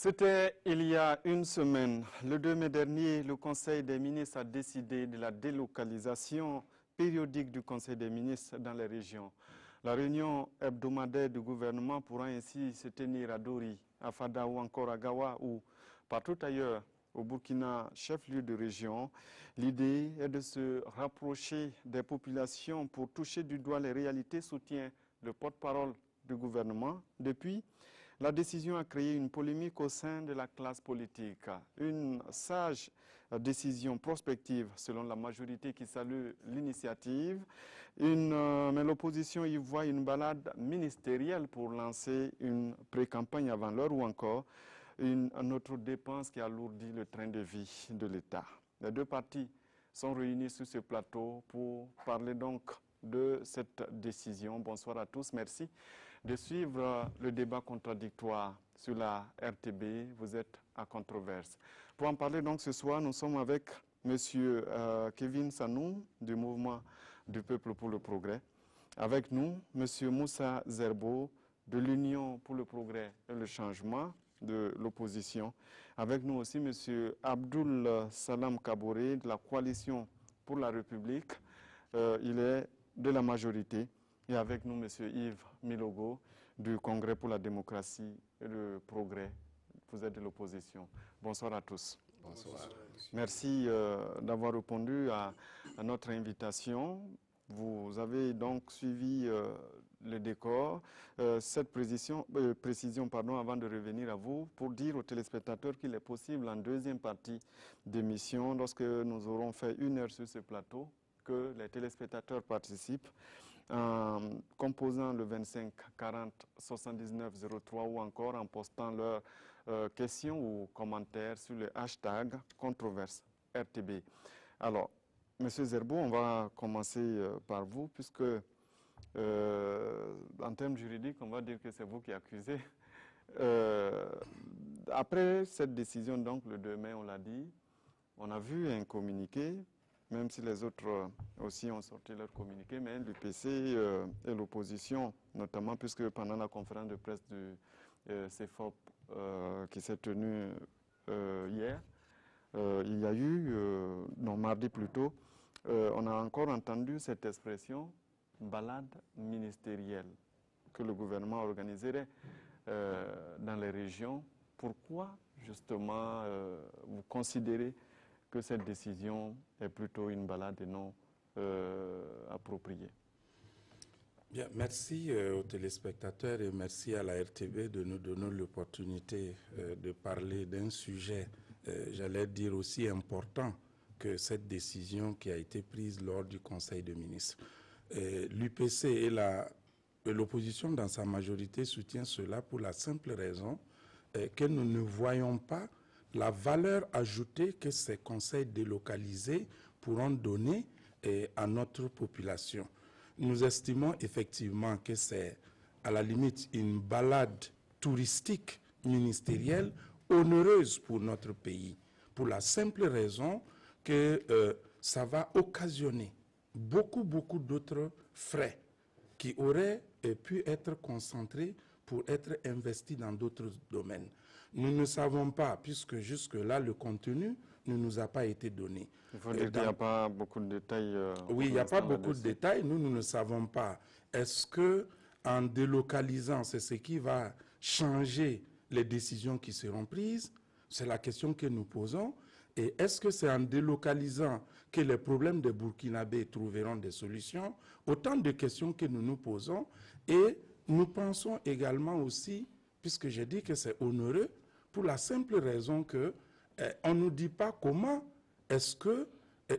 C'était il y a une semaine. Le 2 mai dernier, le Conseil des ministres a décidé de la délocalisation périodique du Conseil des ministres dans les régions. La réunion hebdomadaire du gouvernement pourra ainsi se tenir à Dori, à Fada ou encore à Gawa ou partout ailleurs au Burkina, chef-lieu de région. L'idée est de se rapprocher des populations pour toucher du doigt les réalités, soutient le porte-parole du gouvernement. Depuis, la décision a créé une polémique au sein de la classe politique. Une sage décision prospective selon la majorité qui salue l'initiative. Mais l'opposition y voit une balade ministérielle pour lancer une pré-campagne avant l'heure ou encore une autre dépense qui alourdit le train de vie de l'État. Les deux partis sont réunis sur ce plateau pour parler donc de cette décision. Bonsoir à tous, merci de suivre le débat contradictoire sur la RTB. Vous êtes à Controverse. Pour en parler donc ce soir, nous sommes avec M. Kevin Sanou du Mouvement du Peuple pour le Progrès. Avec nous, M. Moussa Zerbo de l'Union pour le Progrès et le Changement de l'opposition. Avec nous aussi M. Abdoul Salam Kaboré de la Coalition pour la République. Il est de la majorité. Et avec nous, M. Yves Milogo, du Congrès pour la démocratie et le progrès. Vous êtes de l'opposition. Bonsoir à tous. Bonsoir. Merci d'avoir répondu à notre invitation. Vous avez donc suivi le décor. Cette précision, avant de revenir à vous, pour dire aux téléspectateurs qu'il est possible en deuxième partie d'émission, lorsque nous aurons fait 1 heure sur ce plateau, que les téléspectateurs participent en composant le 25 40 79 03 ou encore en postant leurs questions ou commentaires sur le hashtag controverse RTB. Alors, M. Zerbo, on va commencer par vous, puisque en termes juridiques, on va dire que c'est vous qui accusez. Après cette décision, donc le 2 mai, on l'a dit, on a vu un communiqué, même si les autres aussi ont sorti leur communiqué, mais l'UPC et l'opposition, notamment puisque pendant la conférence de presse du CEFOP qui s'est tenue hier, il y a eu, non mardi plutôt, on a encore entendu cette expression balade ministérielle que le gouvernement organiserait dans les régions. Pourquoi justement vous considérez que cette décision est plutôt une balade et non appropriée? Bien, merci aux téléspectateurs et merci à la RTB de nous donner l'opportunité de parler d'un sujet, j'allais dire aussi important que cette décision qui a été prise lors du Conseil des ministres. L'UPC et l'opposition dans sa majorité soutient cela pour la simple raison que nous ne voyons pas la valeur ajoutée que ces conseils délocalisés pourront donner à notre population. Nous estimons effectivement que c'est à la limite une balade touristique ministérielle onéreuse pour notre pays, pour la simple raison que ça va occasionner beaucoup d'autres frais qui auraient pu être concentrés pour être investis dans d'autres domaines. Nous ne savons pas, puisque jusque-là, le contenu ne nous a pas été donné. Il faut dire qu'il n'y a pas beaucoup de détails. Oui, il n'y a pas beaucoup de détails. Nous ne savons pas. Est-ce que en délocalisant, c'est ce qui va changer les décisions qui seront prises? C'est la question que nous posons. Et est-ce que c'est en délocalisant que les problèmes des Burkinabés trouveront des solutions? Autant de questions que nous nous posons. Et nous pensons également aussi, puisque j'ai dit que c'est onéreux, pour la simple raison que on ne nous dit pas comment est-ce que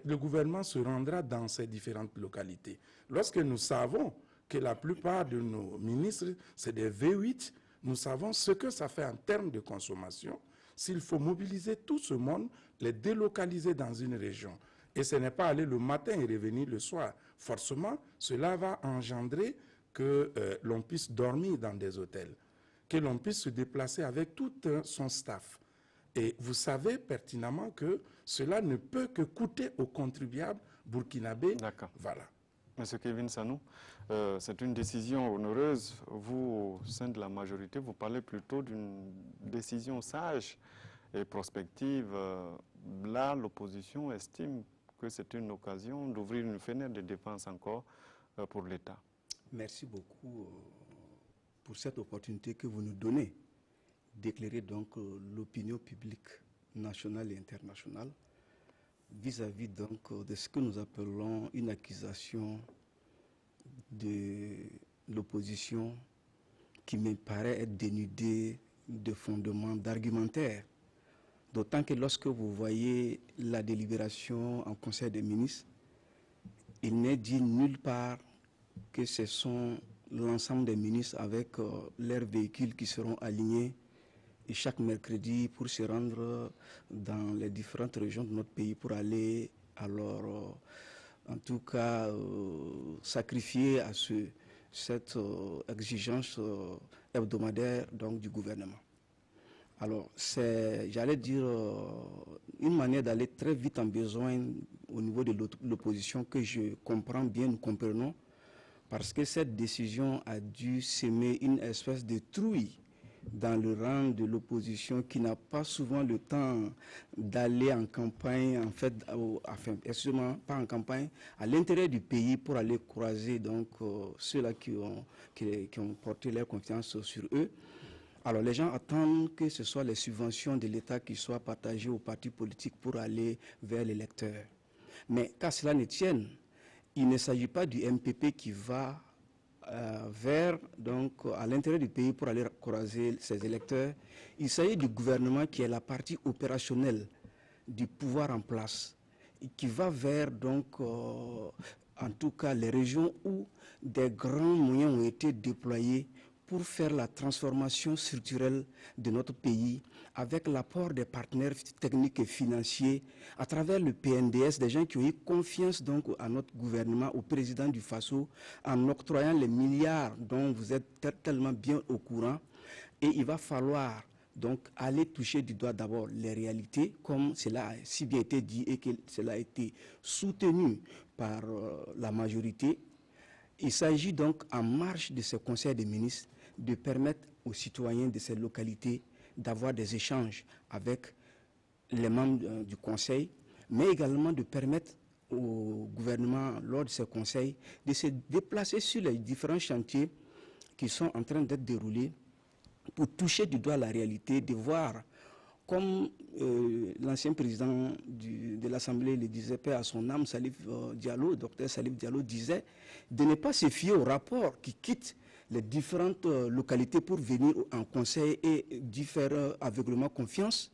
le gouvernement se rendra dans ces différentes localités. Lorsque nous savons que la plupart de nos ministres, c'est des V8, nous savons ce que ça fait en termes de consommation. S'il faut mobiliser tout ce monde, les délocaliser dans une région. Et ce n'est pas aller le matin et revenir le soir. Forcément, cela va engendrer que l'on puisse dormir dans des hôtels, que l'on puisse se déplacer avec tout son staff. Et vous savez pertinemment que cela ne peut que coûter aux contribuables burkinabés. D'accord. Voilà. Monsieur Kevin Sanou, c'est une décision onéreuse. Vous, au sein de la majorité, vous parlez plutôt d'une décision sage et prospective. Là, l'opposition estime que c'est une occasion d'ouvrir une fenêtre de défense encore pour l'État. Merci beaucoup pour cette opportunité que vous nous donnez d'éclairer donc l'opinion publique nationale et internationale vis-à-vis donc de ce que nous appelons une accusation de l'opposition qui me paraît être dénudée de fondements d'argumentaire. D'autant que lorsque vous voyez la délibération en Conseil des ministres, il n'est dit nulle part que ce sont l'ensemble des ministres avec leurs véhicules qui seront alignés et chaque mercredi pour se rendre dans les différentes régions de notre pays pour aller alors en tout cas sacrifier à cette exigence hebdomadaire donc du gouvernement. Alors c'est, j'allais dire, une manière d'aller très vite en besoin au niveau de l'opposition que je comprends bien, nous comprenons, parce que cette décision a dû semer une espèce de trouille dans le rang de l'opposition qui n'a pas souvent le temps d'aller en campagne, en fait, enfin, excusez-moi, pas en campagne, à l'intérieur du pays pour aller croiser donc ceux-là qui ont porté leur confiance sur eux. Alors les gens attendent que ce soit les subventions de l'État qui soient partagées aux partis politiques pour aller vers les électeurs. Mais qu'à cela ne tienne, il ne s'agit pas du MPP qui va vers, donc, à l'intérieur du pays pour aller croiser ses électeurs. Il s'agit du gouvernement qui est la partie opérationnelle du pouvoir en place, et qui va vers, donc, en tout cas, les régions où des grands moyens ont été déployés pour faire la transformation structurelle de notre pays avec l'apport des partenaires techniques et financiers à travers le PNDS, des gens qui ont eu confiance donc à notre gouvernement, au président du FASO, en octroyant les milliards dont vous êtes tellement bien au courant. Et il va falloir donc aller toucher du doigt d'abord les réalités, comme cela a si bien été dit et que cela a été soutenu par la majorité. Il s'agit donc en marge de ce Conseil des ministres de permettre aux citoyens de ces localités d'avoir des échanges avec les membres du Conseil, mais également de permettre au gouvernement, lors de ce Conseil, de se déplacer sur les différents chantiers qui sont en train d'être déroulés pour toucher du doigt la réalité, de voir, comme l'ancien président de l'Assemblée le disait, paix à son âme, Salif Diallo, docteur Salif Diallo disait, de ne pas se fier au rapport qui quitte les différentes localités pour venir en conseil et différents aveuglement confiance,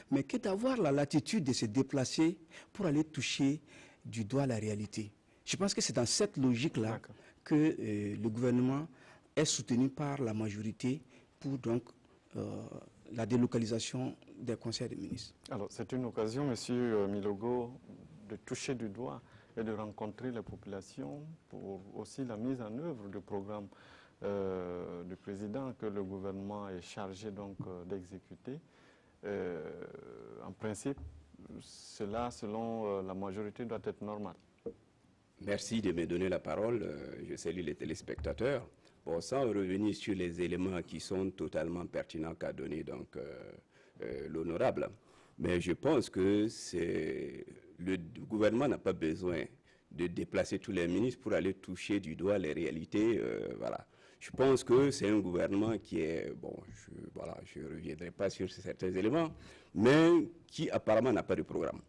mais que d'avoir la latitude de se déplacer pour aller toucher du doigt la réalité. Je pense que c'est dans cette logique-là que le gouvernement est soutenu par la majorité pour donc la délocalisation des conseils des ministres. Alors, c'est une occasion, Monsieur Milogo, de toucher du doigt et de rencontrer les populations pour aussi la mise en œuvre du programme du président que le gouvernement est chargé donc d'exécuter. En principe, cela, selon la majorité, doit être normal. Merci de me donner la parole. Je salue les téléspectateurs. Bon, sans revenir sur les éléments qui sont totalement pertinents qu'a donné donc l'honorable, mais je pense que le gouvernement n'a pas besoin de déplacer tous les ministres pour aller toucher du doigt les réalités. Voilà. Je pense que c'est un gouvernement qui est, bon, je ne reviendrai pas sur certains éléments, mais qui apparemment n'a pas de programme.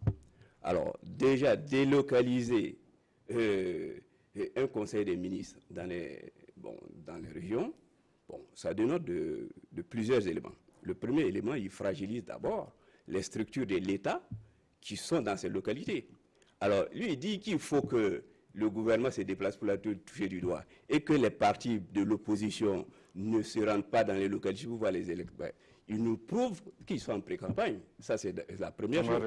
Alors, déjà, délocaliser un conseil des ministres dans les régions, bon, ça dénote de plusieurs éléments. Le premier élément, il fragilise d'abord les structures de l'État qui sont dans ces localités. Alors, lui, il dit qu'il faut que le gouvernement se déplace pour la toucher du doigt et que les partis de l'opposition ne se rendent pas dans les localités pour voir les électeurs. Il nous prouve qu'ils sont en pré-campagne. Ça, c'est la première chose.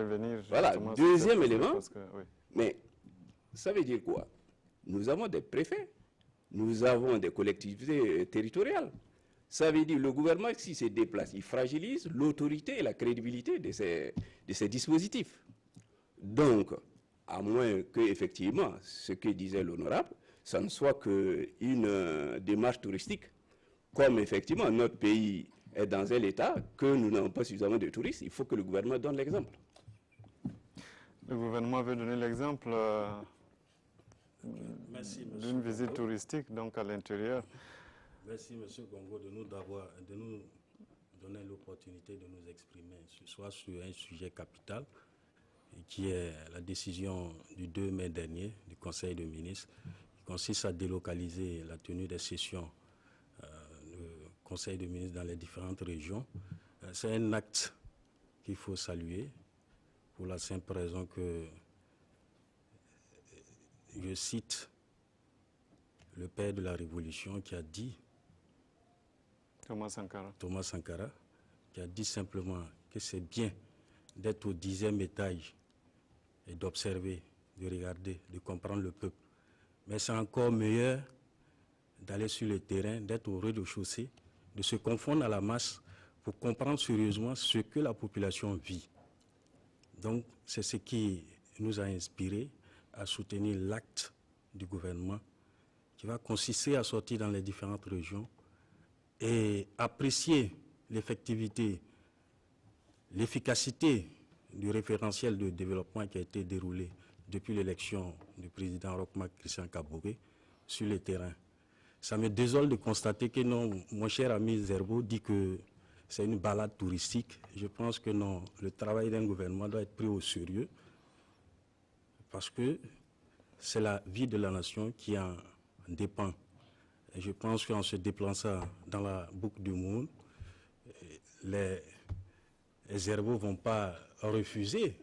Voilà. Deuxième élément, oui. Mais ça veut dire quoi? Nous avons des préfets, nous avons des collectivités territoriales. Ça veut dire que le gouvernement, s'il se déplace, il fragilise l'autorité et la crédibilité de ces dispositifs. Donc, à moins que, effectivement, ce que disait l'honorable, ça ne soit qu'une démarche touristique, comme effectivement notre pays est dans un état que nous n'avons pas suffisamment de touristes, il faut que le gouvernement donne l'exemple. Le gouvernement veut donner l'exemple d'une visite touristique donc à l'intérieur. Merci M. Gongo de nous donner l'opportunité de nous exprimer ce soir sur un sujet capital qui est la décision du 2 mai dernier du Conseil des ministres qui consiste à délocaliser la tenue des sessions du Conseil des ministres dans les différentes régions. C'est un acte qu'il faut saluer pour la simple raison que, je cite le père de la Révolution qui a dit, Thomas Sankara, qui a dit simplement que c'est bien d'être au 10e étage et d'observer, de regarder, de comprendre le peuple. Mais c'est encore meilleur d'aller sur le terrain, d'être au rez-de-chaussée, de se confondre à la masse pour comprendre sérieusement ce que la population vit. Donc, c'est ce qui nous a inspiré à soutenir l'acte du gouvernement qui va consister à sortir dans les différentes régions et apprécier l'effectivité, l'efficacité du référentiel de développement qui a été déroulé depuis l'élection du président Roch-Marc Christian Kaboré sur le terrain. Ça me désole de constater que non, mon cher ami Zerbo dit que c'est une balade touristique. Je pense que non, le travail d'un gouvernement doit être pris au sérieux parce que c'est la vie de la nation qui en dépend. Et je pense qu'en se déplaçant dans la boucle du monde, les Zerbo ne vont pas refuser.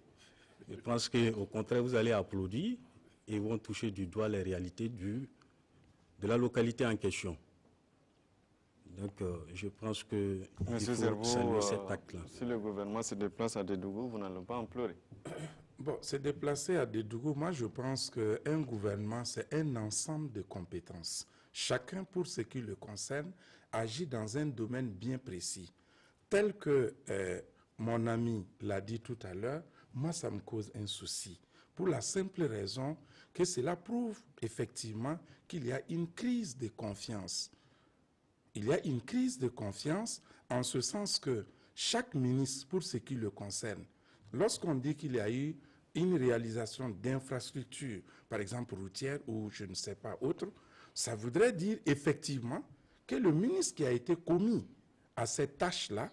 Je pense qu'au contraire, vous allez applaudir et vont toucher du doigt les réalités de la localité en question. Donc, je pense que Monsieur faut Zerbo, saluer cet acte-là. Si le gouvernement se déplace à Dédougou, vous n'allez pas en pleurer. Bon, se déplacer à Dédougou, moi je pense qu'un gouvernement, c'est un ensemble de compétences. Chacun, pour ce qui le concerne, agit dans un domaine bien précis. Tel que mon ami l'a dit tout à l'heure, moi ça me cause un souci. Pour la simple raison que cela prouve effectivement qu'il y a une crise de confiance. Il y a une crise de confiance en ce sens que chaque ministre, pour ce qui le concerne, lorsqu'on dit qu'il y a eu une réalisation d'infrastructures, par exemple routières ou je ne sais pas autre, ça voudrait dire effectivement que le ministre qui a été commis à cette tâche-là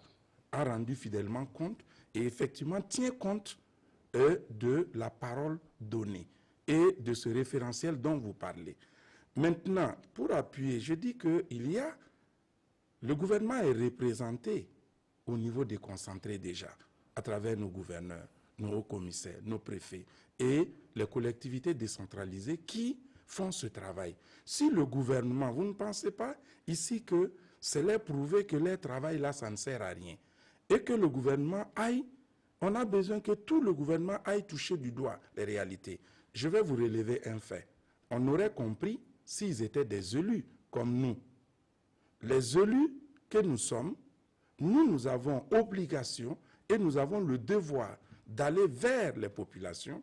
a rendu fidèlement compte et effectivement tient compte de la parole donnée et de ce référentiel dont vous parlez. Maintenant, pour appuyer, je dis qu'il y a, le gouvernement est représenté au niveau déconcentré déjà, à travers nos gouverneurs, nos hauts commissaires, nos préfets et les collectivités décentralisées qui font ce travail. Si le gouvernement, vous ne pensez pas ici que c'est leur prouver que leur travail là, ça ne sert à rien et que le gouvernement aille, on a besoin que tout le gouvernement aille toucher du doigt les réalités. Je vais vous relever un fait. On aurait compris s'ils étaient des élus comme nous. Les élus que nous sommes, nous avons obligation et nous avons le devoir d'aller vers les populations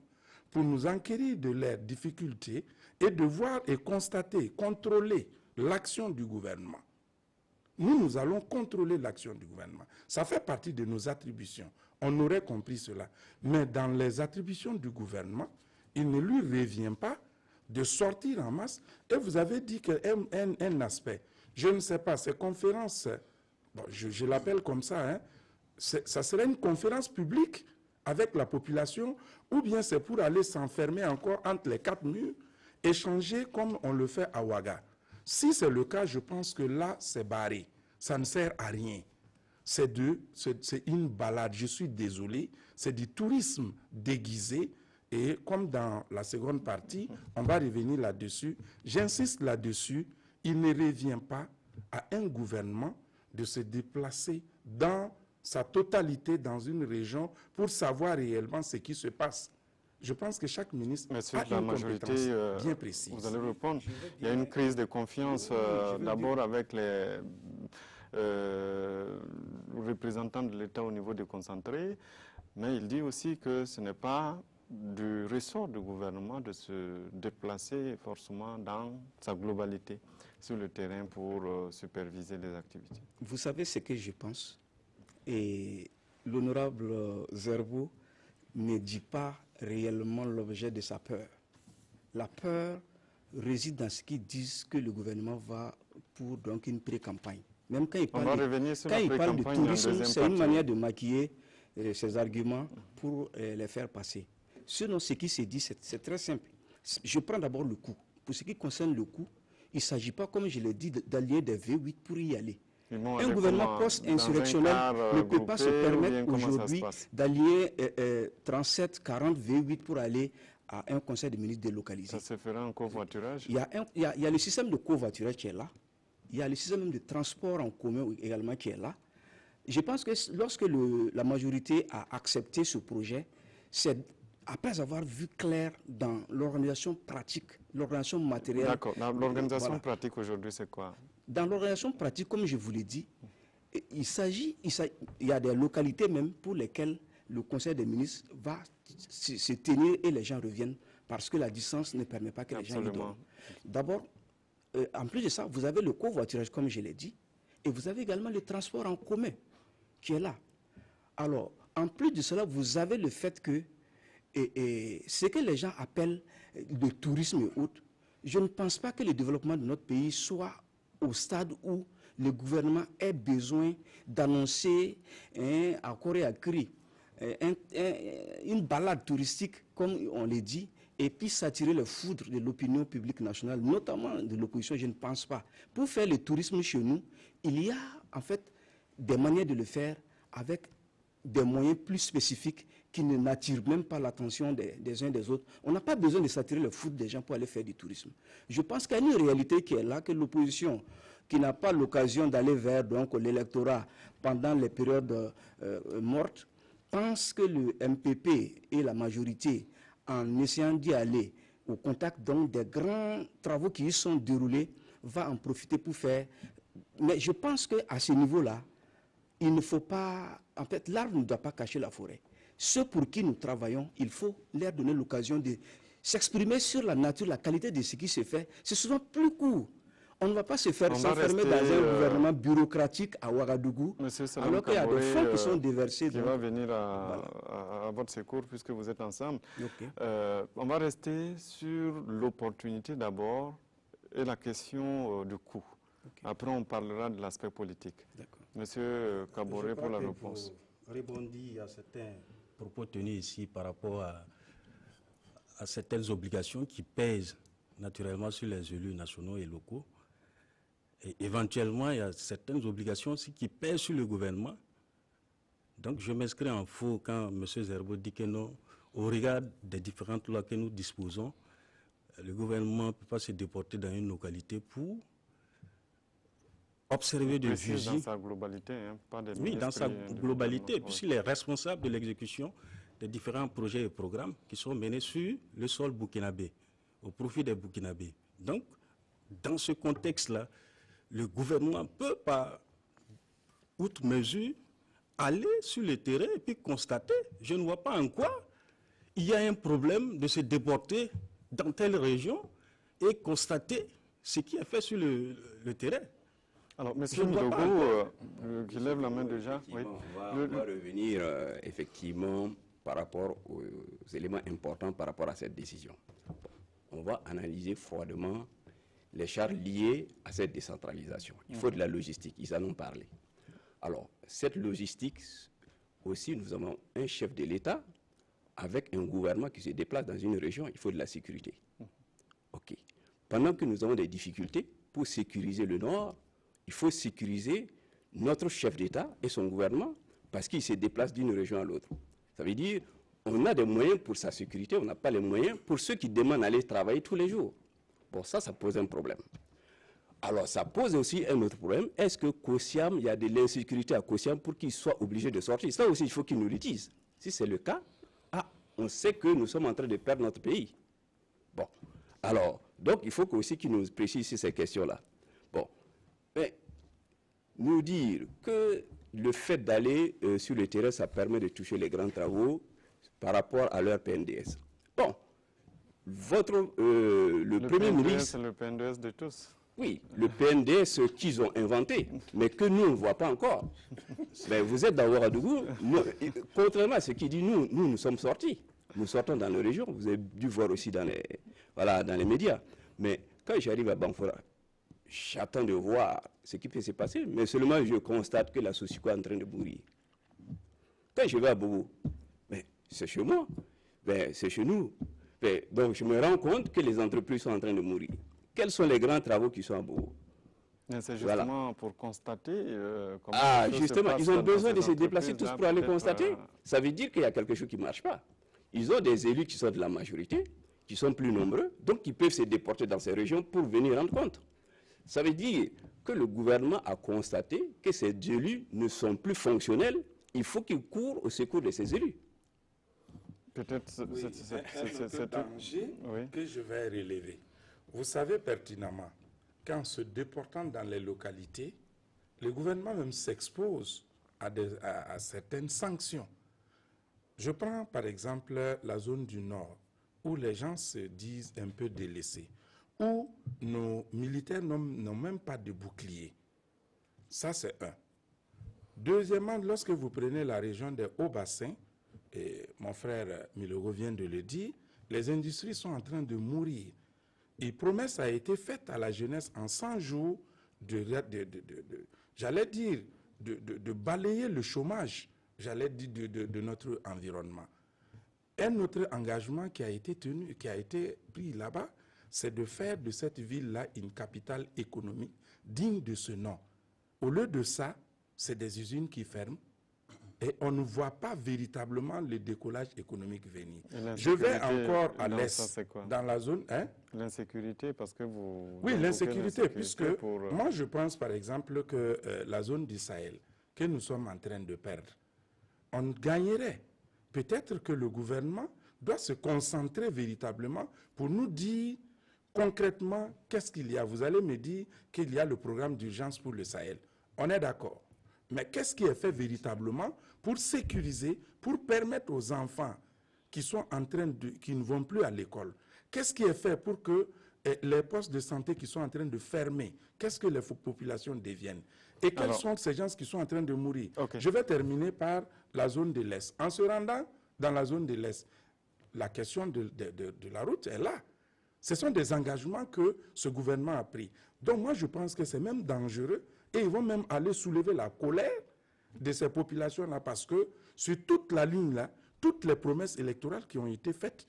pour nous enquérir de leurs difficultés et de voir et constater, contrôler l'action du gouvernement. Nous allons contrôler l'action du gouvernement. Ça fait partie de nos attributions. On aurait compris cela. Mais dans les attributions du gouvernement, il ne lui revient pas de sortir en masse. Et vous avez dit qu'un aspect, je ne sais pas, ces conférences, bon, je l'appelle comme ça, hein, ça serait une conférence publique avec la population, ou bien c'est pour aller s'enfermer encore entre les quatre murs, échanger comme on le fait à Ouaga. Si c'est le cas, je pense que là, c'est barré. Ça ne sert à rien. C'est une balade, je suis désolé, c'est du tourisme déguisé. Et comme dans la seconde partie, on va revenir là-dessus. J'insiste là-dessus, il ne revient pas à un gouvernement de se déplacer dans sa totalité dans une région pour savoir réellement ce qui se passe. Je pense que chaque ministre a une compétence bien précise. Vous allez répondre. Il y a une crise de confiance d'abord avec les représentants de l'État au niveau déconcentré, mais il dit aussi que ce n'est pas du ressort du gouvernement de se déplacer forcément dans sa globalité sur le terrain pour superviser les activités. Vous savez ce que je pense, et l'honorable Zerbo ne dit pas réellement l'objet de sa peur. La peur réside dans ce qu'ils disent que le gouvernement va pour donc une pré-campagne. Même quand il parle de tourisme, c'est une manière de maquiller ses arguments pour les faire passer. Sinon, ce qui se dit, c'est très simple. Je prends d'abord le coût. Pour ce qui concerne le coût, il ne s'agit pas, comme je l'ai dit, d'allier des V8 pour y aller. Un gouvernement post-insurrectionnel ne peut pas se permettre aujourd'hui d'allier 37, 40 V8 pour aller à un conseil de ministres délocalisé. Ça se fera en covoiturage? Il y a le système de covoiturage qui est là. Il y a le système de transport en commun également qui est là. Je pense que lorsque la majorité a accepté ce projet, c'est après avoir vu clair dans l'organisation pratique, l'organisation matérielle. D'accord. L'organisation pratique aujourd'hui, c'est quoi? Dans l'organisation pratique, comme je vous l'ai dit, il y a des localités même pour lesquelles le Conseil des ministres va se tenir et les gens reviennent parce que la distance ne permet pas que les gens y dorment. D'abord, en plus de ça, vous avez le covoiturage, comme je l'ai dit, et vous avez également le transport en commun qui est là. Alors, en plus de cela, vous avez le fait que ce que les gens appellent le tourisme et autres, je ne pense pas que le développement de notre pays soit au stade où le gouvernement ait besoin d'annoncer à corps et à cri une balade touristique, comme on l'a dit, et puis s'attirer le foudre de l'opinion publique nationale, notamment de l'opposition, je ne pense pas. Pour faire le tourisme chez nous, il y a en fait des manières de le faire avec des moyens plus spécifiques qui ne n'attirent même pas l'attention des uns des autres. On n'a pas besoin de s'attirer le foudre des gens pour aller faire du tourisme. Je pense qu'il y a une réalité qui est là, que l'opposition, qui n'a pas l'occasion d'aller vers l'électorat pendant les périodes mortes, pense que le MPP et la majorité, en essayant d'y aller au contact donc des grands travaux qui y sont déroulés, va en profiter pour faire. Mais je pense qu'à ce niveau-là, il ne faut pas... En fait, l'arbre ne doit pas cacher la forêt. Ceux pour qui nous travaillons, il faut leur donner l'occasion de s'exprimer sur la nature, la qualité de ce qui se fait. C'est souvent plus court. On ne va pas se faire s'enfermer dans un gouvernement bureaucratique à Ouagadougou, alors qu'il y a des fonds qui sont déversés. Qui va venir à votre secours puisque vous êtes ensemble. Okay. On va rester sur l'opportunité d'abord et la question du coût. Okay. Après, on parlera de l'aspect politique. Monsieur Kaboré pour la réponse. Rebondis à certains propos tenus ici par rapport à certaines obligations qui pèsent naturellement sur les élus nationaux et locaux. Et éventuellement, il y a certaines obligations aussi qui pèsent sur le gouvernement. Donc, je m'inscris en faux quand M. Zerbo dit que non, au regard des différentes lois que nous disposons, le gouvernement ne peut pas se déporter dans une localité pour observer de visu. Dans sa globalité, hein, pas des oui, dans sa globalité, puisqu'il est responsable de l'exécution des différents projets et programmes qui sont menés sur le sol burkinabé, au profit des Burkinabés. Donc, dans ce contexte-là, le gouvernement peut, par outre mesure, aller sur le terrain et puis constater, je ne vois pas en quoi il y a un problème de se déporter dans telle région et constater ce qui est fait sur le terrain. Alors, M. Ndogo, qui lève la main déjà. Oui. On va revenir effectivement par rapport aux éléments importants par rapport à cette décision. On va analyser froidement les charges liées à cette décentralisation. Il faut de la logistique, ils en ont parlé. Alors, cette logistique, aussi, nous avons un chef de l'État avec un gouvernement qui se déplace dans une région, il faut de la sécurité. OK. Pendant que nous avons des difficultés pour sécuriser le Nord, il faut sécuriser notre chef d'État et son gouvernement parce qu'il se déplace d'une région à l'autre. Ça veut dire on a des moyens pour sa sécurité, on n'a pas les moyens pour ceux qui demandent d'aller travailler tous les jours. Bon, ça pose un problème. Alors, ça pose aussi un autre problème. Est-ce que Kosiam, il y a de l'insécurité à Kosiam pour qu'il soit obligé de sortir? Ça aussi, il faut qu'il nous le dise. Si c'est le cas, on sait que nous sommes en train de perdre notre pays. Bon, alors, donc il faut aussi qu'il nous précise ces questions-là. Bon, mais nous dire que le fait d'aller sur le terrain, ça permet de toucher les grands travaux, par rapport à leur PNDS. Bon, le Premier ministre... C'est le PNDS de tous. Oui, le PNDS qu'ils ont inventé, mais que nous, on ne voit pas encore. Mais vous êtes dans Ouagadougou, contrairement à ce qu'il dit, nous sommes sortis. Nous sortons dans les régions, vous avez dû voir aussi dans les médias. Mais quand j'arrive à Banfora, j'attends de voir ce qui peut se passer, mais seulement je constate que la Sosiko est en train de mourir. Quand je vais à Bobo, c'est chez moi, c'est chez nous. Donc je me rends compte que les entreprises sont en train de mourir. Quels sont les grands travaux qui sont à Bobo? C'est justement pour constater comment... Justement, ils ont besoin de se déplacer tous pour aller constater. Ça veut dire qu'il y a quelque chose qui ne marche pas. Ils ont des élus qui sont de la majorité, qui sont plus nombreux, donc qui peuvent se déporter dans ces régions pour venir rendre compte. Ça veut dire que le gouvernement a constaté que ces élus ne sont plus fonctionnels. Il faut qu'ils courent au secours de ces élus. Peut-être c'est un danger que je vais relever. Vous savez pertinemment qu'en se déportant dans les localités, le gouvernement même s'expose à certaines sanctions. Je prends par exemple la zone du Nord, où les gens se disent un peu délaissés, où nos militaires n'ont même pas de bouclier. Ça, c'est un. Deuxièmement, lorsque vous prenez la région des Hauts-Bassins, et mon frère Milogo vient de le dire, les industries sont en train de mourir. Et promesse a été faite à la jeunesse en 100 jours j'allais dire, de balayer le chômage, j'allais dire, de notre environnement. Un autre engagement qui a été tenu, qui a été pris là-bas, c'est de faire de cette ville-là une capitale économique digne de ce nom. Au lieu de ça, c'est des usines qui ferment et on ne voit pas véritablement le décollage économique venir. Je vais encore à l'est, dans la zone... Hein? L'insécurité, parce que vous... Oui, l'insécurité, puisque moi je pense par exemple que la zone du Sahel, que nous sommes en train de perdre, on gagnerait. Peut-être que le gouvernement doit se concentrer véritablement pour nous dire concrètement qu'est-ce qu'il y a. Vous allez me dire qu'il y a le programme d'urgence pour le Sahel. On est d'accord. Mais qu'est-ce qui est fait véritablement pour sécuriser, pour permettre aux enfants qui sont en train qui ne vont plus à l'école? Qu'est-ce qui est fait pour que les postes de santé qui sont en train de fermer, qu'est-ce que les populations deviennent? Et quels sont ces gens qui sont en train de mourir? Je vais terminer par la zone de l'Est. En se rendant dans la zone de l'Est, la question de la route est là. Ce sont des engagements que ce gouvernement a pris. Donc moi, je pense que c'est même dangereux et ils vont même aller soulever la colère de ces populations-là parce que sur toute la ligne-là, toutes les promesses électorales qui ont été faites,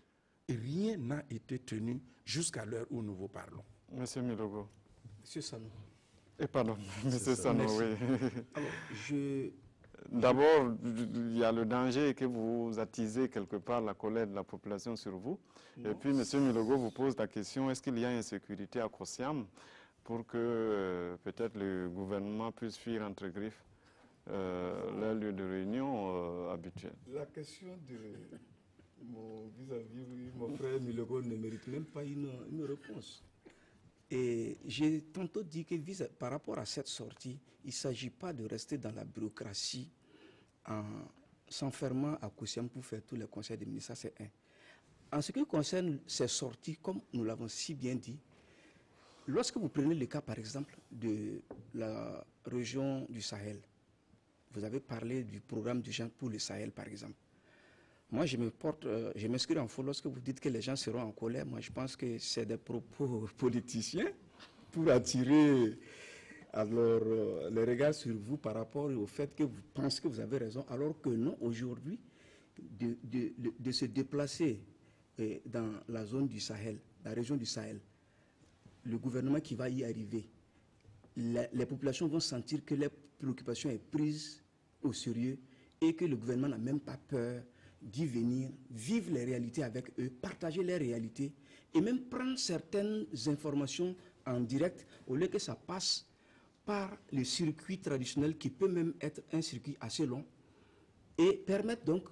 rien n'a été tenu jusqu'à l'heure où nous vous parlons. Monsieur Milogo. Monsieur Sano. Pardon, Monsieur Sano, oui. Alors, d'abord, il y a le danger que vous attisez quelque part la colère de la population sur vous. Non. Et puis, M. Milogo vous pose la question, est-ce qu'il y a insécurité à Kosiam pour que peut-être le gouvernement puisse fuir entre griffes leur lieu de réunion habituel? La question de mon vis-à-vis, mon frère Milogo ne mérite même pas une réponse. Et j'ai tantôt dit que par rapport à cette sortie, il ne s'agit pas de rester dans la bureaucratie en s'enfermant à Kosiam pour faire tous les conseils des ministres. Ça, c'est un. En ce qui concerne ces sorties, comme nous l'avons si bien dit, lorsque vous prenez le cas, par exemple, de la région du Sahel, vous avez parlé du programme d'urgence pour le Sahel, par exemple. Moi, je m'inscris en faux lorsque vous dites que les gens seront en colère. Moi, je pense que c'est des propos politiciens pour attirer alors, les regards sur vous par rapport au fait que vous pensez que vous avez raison, alors que non, aujourd'hui, de se déplacer dans la zone du Sahel, la région du Sahel, le gouvernement qui va y arriver, les populations vont sentir que leur préoccupation est prise au sérieux et que le gouvernement n'a même pas peur d'y venir, vivre les réalités avec eux, partager les réalités et même prendre certaines informations en direct au lieu que ça passe par le circuit traditionnel qui peut même être un circuit assez long et permettre donc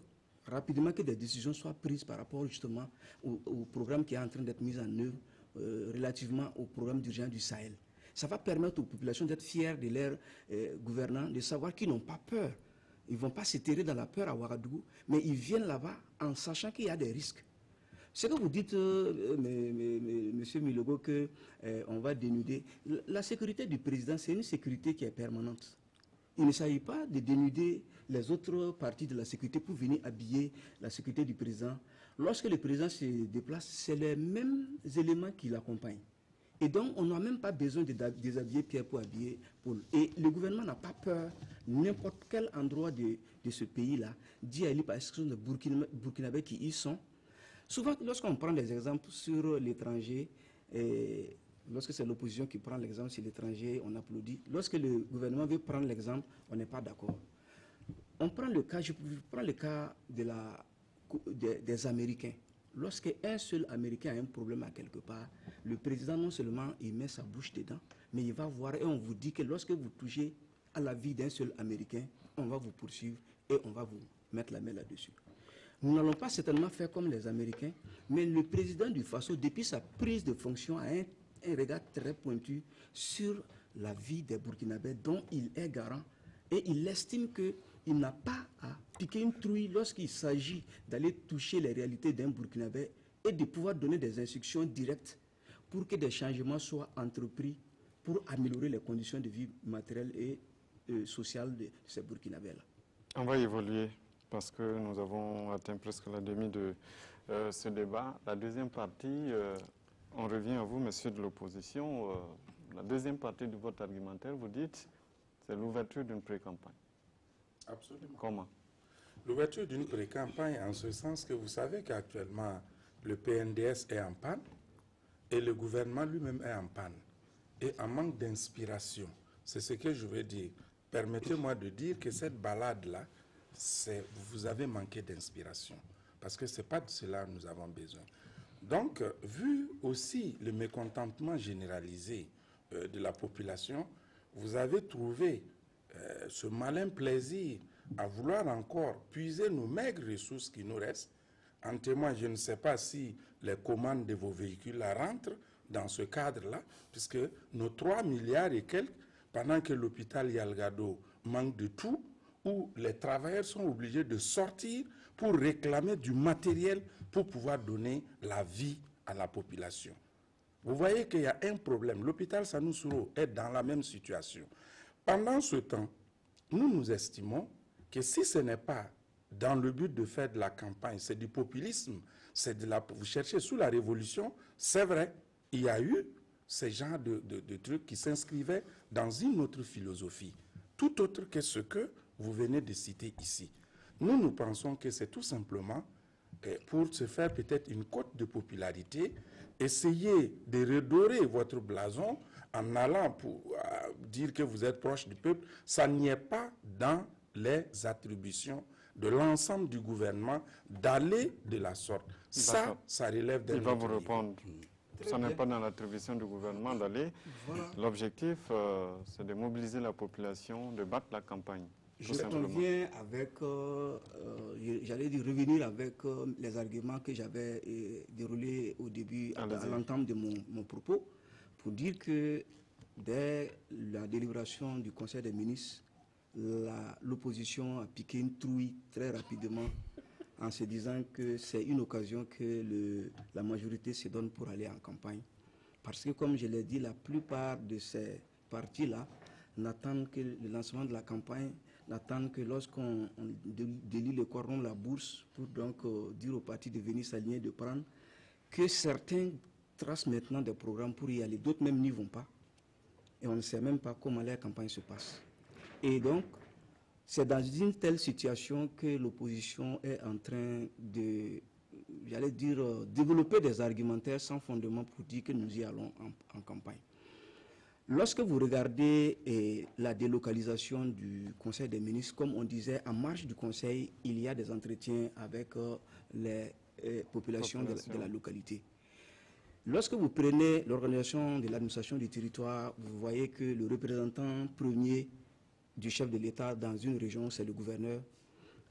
rapidement que des décisions soient prises par rapport justement au programme qui est en train d'être mis en œuvre relativement au programme d'urgence du Sahel. Ça va permettre aux populations d'être fières de leurs gouvernants, de savoir qu'ils n'ont pas peur Ils ne vont pas se terrer dans la peur à Ouagadougou, mais ils viennent là-bas en sachant qu'il y a des risques. Ce que vous dites, Monsieur Milogo, qu'on va dénuder, la sécurité du président, c'est une sécurité qui est permanente. Il ne s'agit pas de dénuder les autres parties de la sécurité pour venir habiller la sécurité du président. Lorsque le président se déplace, c'est les mêmes éléments qui l'accompagnent. Et donc, on n'a même pas besoin de déshabiller Pierre pour habiller Paul. Et le gouvernement n'a pas peur, n'importe quel endroit de ce pays-là, d'y aller parce que ce sont des Burkinabés qui y sont. Souvent, lorsqu'on prend des exemples sur l'étranger, lorsque c'est l'opposition qui prend l'exemple sur l'étranger, on applaudit. Lorsque le gouvernement veut prendre l'exemple, on n'est pas d'accord. On prend le cas, je prends le cas des Américains. Lorsqu'un seul Américain a un problème à quelque part, le président non seulement il met sa bouche dedans, mais il va voir et on vous dit que lorsque vous touchez à la vie d'un seul Américain, on va vous poursuivre et on va vous mettre la main là-dessus. Nous n'allons pas certainement faire comme les Américains, mais le président du Faso, depuis sa prise de fonction, a un regard très pointu sur la vie des Burkinabés dont il est garant et il estime qu'il n'a pas à piquer une trouille lorsqu'il s'agit d'aller toucher les réalités d'un Burkinabé et de pouvoir donner des instructions directes pour que des changements soient entrepris pour améliorer les conditions de vie matérielles et sociales de ces Burkinabés-là. On va évoluer parce que nous avons atteint presque la demi de ce débat. La deuxième partie, on revient à vous, monsieur de l'opposition. La deuxième partie de votre argumentaire, vous dites, c'est l'ouverture d'une pré-campagne. Absolument. Comment? L'ouverture d'une pré-campagne en ce sens que vous savez qu'actuellement, le PNDS est en panne et le gouvernement lui-même est en panne et en manque d'inspiration. C'est ce que je veux dire. Permettez-moi de dire que cette balade-là, vous avez manqué d'inspiration parce que ce n'est pas de cela que nous avons besoin. Donc, vu aussi le mécontentement généralisé de la population, vous avez trouvé ce malin plaisir à vouloir encore puiser nos maigres ressources qui nous restent. En témoin, je ne sais pas si les commandes de vos véhicules rentrent dans ce cadre-là, puisque nos 3 milliards et quelques, pendant que l'hôpital Yalgado manque de tout, où les travailleurs sont obligés de sortir pour réclamer du matériel pour pouvoir donner la vie à la population. Vous voyez qu'il y a un problème. L'hôpital Sanoussouro est dans la même situation. Pendant ce temps, nous estimons que si ce n'est pas dans le but de faire de la campagne, c'est du populisme, vous cherchez sous la révolution, c'est vrai, il y a eu ces genres de trucs qui s'inscrivaient dans une autre philosophie, tout autre que ce que vous venez de citer ici. Nous pensons que c'est tout simplement pour se faire peut-être une cote de popularité, essayer de redorer votre blason en allant pour dire que vous êtes proche du peuple. Ça n'y est pas dans les attributions de l'ensemble du gouvernement d'aller de la sorte. Ça relève d'un autre niveau. Il va vous répondre. Ça n'est pas dans l'attribution du gouvernement d'aller. Voilà. L'objectif, c'est de mobiliser la population, de battre la campagne. Je reviens avec, j'allais dire revenir avec les arguments que j'avais déroulés au début, à l'entame de mon propos, pour dire que dès la délibération du Conseil des ministres, l'opposition a piqué une trouille très rapidement en se disant que c'est une occasion que la majorité se donne pour aller en campagne. Parce que, comme je l'ai dit, la plupart de ces partis-là n'attendent que le lancement de la campagne, n'attendent que lorsqu'on délie le cordon de la bourse pour donc dire aux partis de venir s'aligner, de prendre, que certains tracent maintenant des programmes pour y aller, d'autres même n'y vont pas. Et on ne sait même pas comment la campagne se passe. Et donc, c'est dans une telle situation que l'opposition est en train de, j'allais dire, développer des argumentaires sans fondement pour dire que nous y allons en campagne. Lorsque vous regardez la délocalisation du Conseil des ministres, comme on disait, en marge du Conseil, il y a des entretiens avec les populations de la localité. Lorsque vous prenez l'organisation de l'administration du territoire, vous voyez que le représentant premier du chef de l'État dans une région, c'est le gouverneur,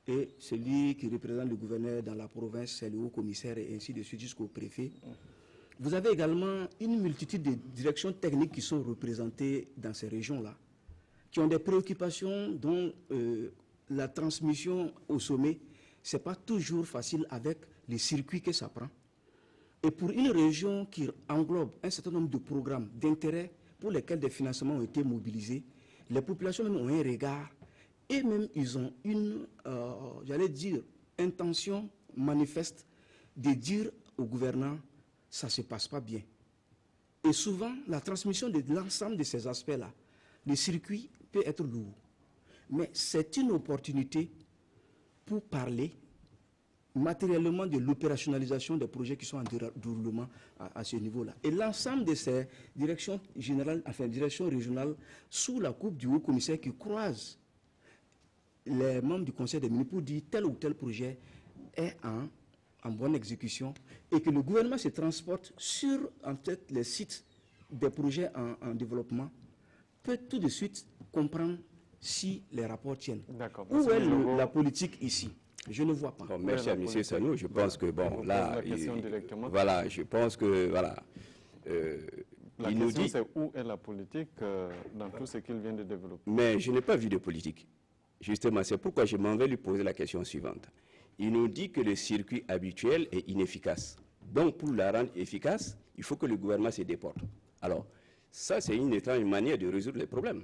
et celui qui représente le gouverneur dans la province, c'est le haut-commissaire, et ainsi de suite jusqu'au préfet. Vous avez également une multitude de directions techniques qui sont représentées dans ces régions-là, qui ont des préoccupations dont la transmission au sommet, ce n'est pas toujours facile avec les circuits que ça prend. Et pour une région qui englobe un certain nombre de programmes d'intérêt pour lesquels des financements ont été mobilisés, les populations même ont un regard et même ils ont une, j'allais dire, intention manifeste de dire aux gouvernants, ça ne se passe pas bien. Et souvent, la transmission de l'ensemble de ces aspects-là, le circuit peut être lourd. Mais c'est une opportunité pour parler matériellement de l'opérationnalisation des projets qui sont en déroulement à ce niveau-là. Et l'ensemble de ces directions générales, enfin directions régionales, sous la coupe du haut-commissaire qui croise les membres du Conseil des ministres pour dire tel ou tel projet est en bonne exécution et que le gouvernement se transporte sur en fait, les sites des projets en développement, peut tout de suite comprendre si les rapports tiennent. Où est la politique ici? Je ne vois pas. Bon, merci à M. Sanou. Je pense que, bon, là, voilà, je pense que, voilà. La question, c'est où est la politique dans tout ce qu'il vient de développer? Mais je n'ai pas vu de politique. Justement, c'est pourquoi je m'en vais lui poser la question suivante. Il nous dit que le circuit habituel est inefficace. Donc, pour la rendre efficace, il faut que le gouvernement se déporte. Alors, ça, c'est une étrange manière de résoudre les problèmes.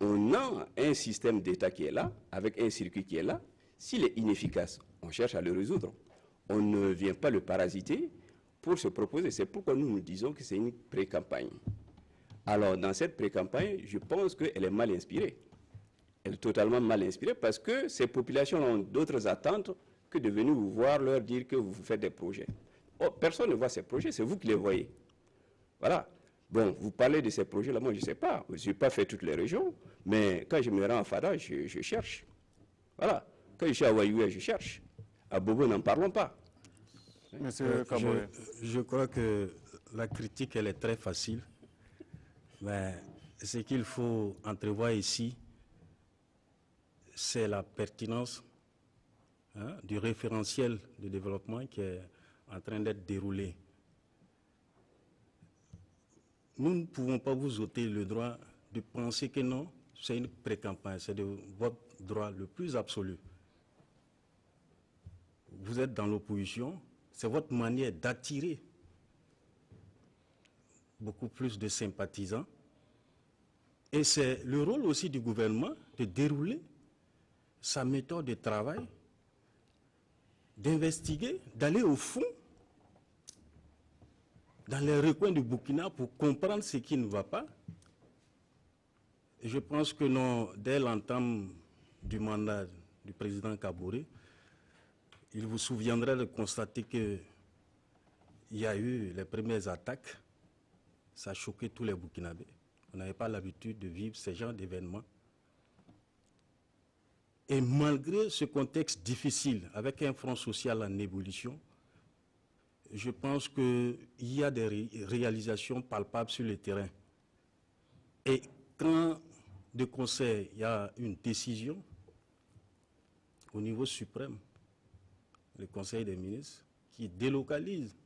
On a un système d'État qui est là, avec un circuit qui est là. S'il est inefficace, on cherche à le résoudre. On ne vient pas le parasiter pour se proposer. C'est pourquoi nous disons que c'est une pré-campagne. Alors, dans cette pré-campagne, je pense qu'elle est mal inspirée. Elle est totalement mal inspirée parce que ces populations ont d'autres attentes que de venir vous voir, leur dire que vous faites des projets. Oh, personne ne voit ces projets, c'est vous qui les voyez. Voilà. Bon, vous parlez de ces projets-là, moi je ne sais pas. Je n'ai pas fait toutes les régions, mais quand je me rends à Fada, je cherche. Voilà. Quand je suis à Waïoué, je cherche. À Bobo, n'en parlons pas. Monsieur Kaboré. Je crois que la critique, elle est très facile. Mais ce qu'il faut entrevoir ici, c'est la pertinence du référentiel de développement qui est en train d'être déroulé. Nous ne pouvons pas vous ôter le droit de penser que non, c'est une pré-campagne, c'est de votre droit le plus absolu. Vous êtes dans l'opposition, c'est votre manière d'attirer beaucoup plus de sympathisants. Et c'est le rôle aussi du gouvernement de dérouler sa méthode de travail, d'investiguer, d'aller au fond dans les recoins du Burkina pour comprendre ce qui ne va pas. Et je pense que non, dès l'entame du mandat du président Kaboré, il vous souviendrait de constater qu'il y a eu les premières attaques. Ça a choqué tous les Burkinabés. On n'avait pas l'habitude de vivre ce genre d'événements. Et malgré ce contexte difficile, avec un front social en ébullition, je pense qu'il y a des réalisations palpables sur le terrain. Et quand de concert, il y a une décision au niveau suprême, le Conseil des ministres, qui délocalise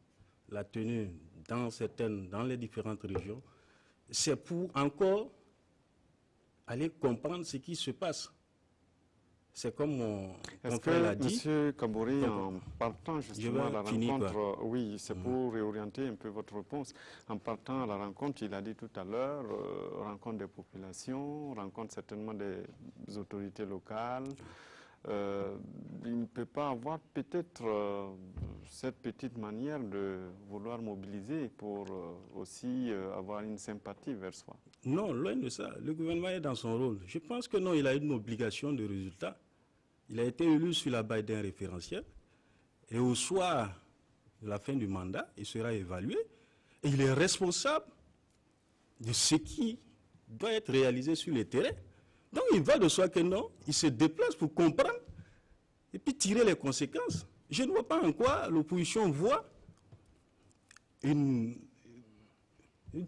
la tenue dans les différentes régions, c'est pour encore aller comprendre ce qui se passe. C'est comme mon frère l'a dit. Monsieur Kaboré, en partant justement à la rencontre, oui, c'est pour réorienter un peu votre réponse. En partant à la rencontre, il a dit tout à l'heure, rencontre des populations, rencontre certainement des autorités locales. Il ne peut pas avoir peut-être cette petite manière de vouloir mobiliser pour aussi avoir une sympathie vers soi. Non, loin de ça. Le gouvernement est dans son rôle. Je pense que non, il a une obligation de résultat. Il a été élu sur la base d'un référentiel. Et au soir de la fin du mandat, il sera évalué. Et il est responsable de ce qui doit être réalisé sur le terrain. Donc il va de soi que non, il se déplace pour comprendre et puis tirer les conséquences. Je ne vois pas en quoi l'opposition voit une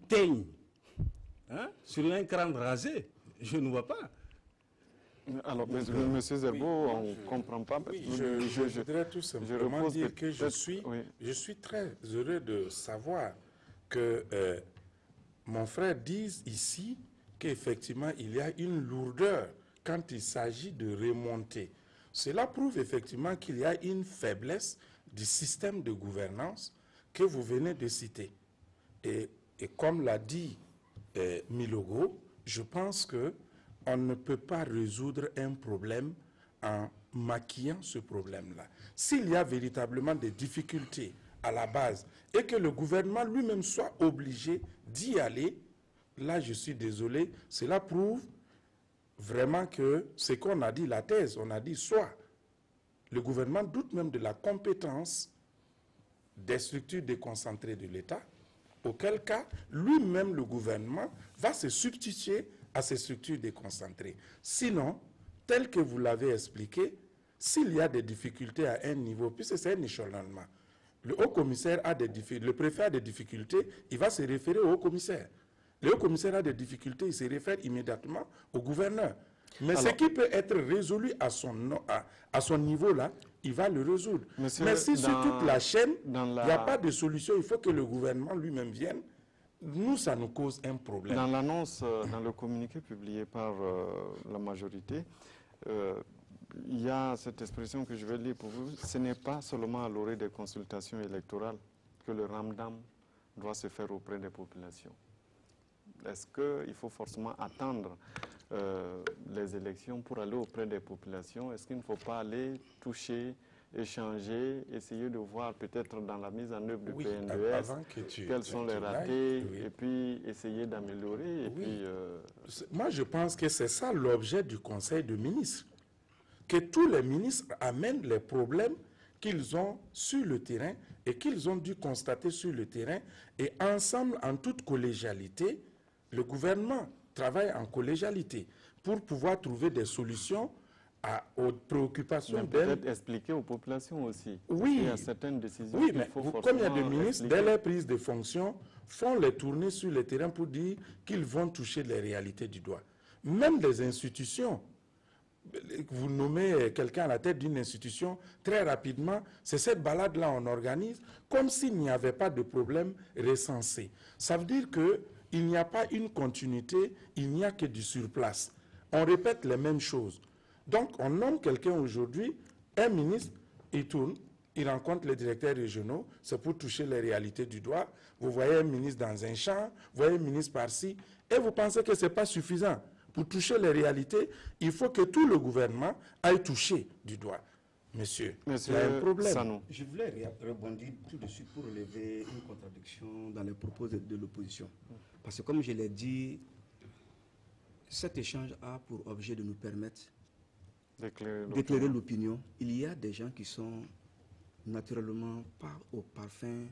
teigne sur un crâne rasé. Je ne vois pas. Alors, M. Zerbo, on ne comprend pas. Je voudrais tout simplement dire que je suis très heureux de savoir que mon frère dise ici qu'effectivement, il y a une lourdeur quand il s'agit de remonter. Cela prouve effectivement qu'il y a une faiblesse du système de gouvernance que vous venez de citer. Et comme l'a dit Milogo, je pense qu'on ne peut pas résoudre un problème en maquillant ce problème-là. S'il y a véritablement des difficultés à la base et que le gouvernement lui-même soit obligé d'y aller, là je suis désolé, cela prouve vraiment que ce qu'on a dit, la thèse, on a dit soit le gouvernement doute même de la compétence des structures déconcentrées de l'État, auquel cas, lui-même, le gouvernement, va se substituer à ces structures déconcentrées. Sinon, tel que vous l'avez expliqué, s'il y a des difficultés à un niveau, puisque c'est un échelonnement, le haut-commissaire a des difficultés, le préfet a des difficultés, il va se référer au haut-commissaire. Le haut-commissaire a des difficultés, il se réfère immédiatement au gouverneur. Mais ce qui peut être résolu à son niveau-là, il va le résoudre. Monsieur, mais si sur toute la chaîne, il n'y a pas de solution, il faut que le gouvernement lui-même vienne. Nous, ça nous cause un problème. Dans l'annonce, dans le communiqué publié par la majorité, il y a cette expression que je vais lire pour vous. Ce n'est pas seulement à l'orée des consultations électorales que le ramdam doit se faire auprès des populations. Est-ce qu'il faut forcément attendre les élections pour aller auprès des populations? Est-ce qu'il ne faut pas aller toucher, échanger, essayer de voir peut-être dans la mise en œuvre du PNDS quels sont les ratés et puis essayer d'améliorer? Moi, je pense que c'est ça l'objet du Conseil de ministres. Que tous les ministres amènent les problèmes qu'ils ont sur le terrain et qu'ils ont dû constater sur le terrain. Et ensemble, en toute collégialité, le gouvernement travaille en collégialité pour pouvoir trouver des solutions aux préoccupations. Peut-être expliquer aux populations aussi. Oui. Il y a certaines décisions. Oui, mais comme il y a des ministres, dès leur prise de fonction, font les tournées sur le terrain pour dire qu'ils vont toucher les réalités du doigt. Même des institutions, vous nommez quelqu'un à la tête d'une institution, très rapidement, c'est cette balade-là on organise, comme s'il n'y avait pas de problème recensé. Ça veut dire qu'il n'y a pas une continuité, il n'y a que du surplace. On répète les mêmes choses. Donc, on nomme quelqu'un aujourd'hui, un ministre, il tourne, il rencontre les directeurs régionaux, c'est pour toucher les réalités du doigt. Vous voyez un ministre dans un champ, vous voyez un ministre par-ci, et vous pensez que ce n'est pas suffisant. Pour toucher les réalités, il faut que tout le gouvernement aille toucher du doigt. Monsieur, il y a un problème. Sanou. Je voulais rebondir tout de suite pour relever une contradiction dans les propos de l'opposition. Parce que comme je l'ai dit, cet échange a pour objet de nous permettre d'éclairer l'opinion. Il y a des gens qui sont naturellement pas au parfum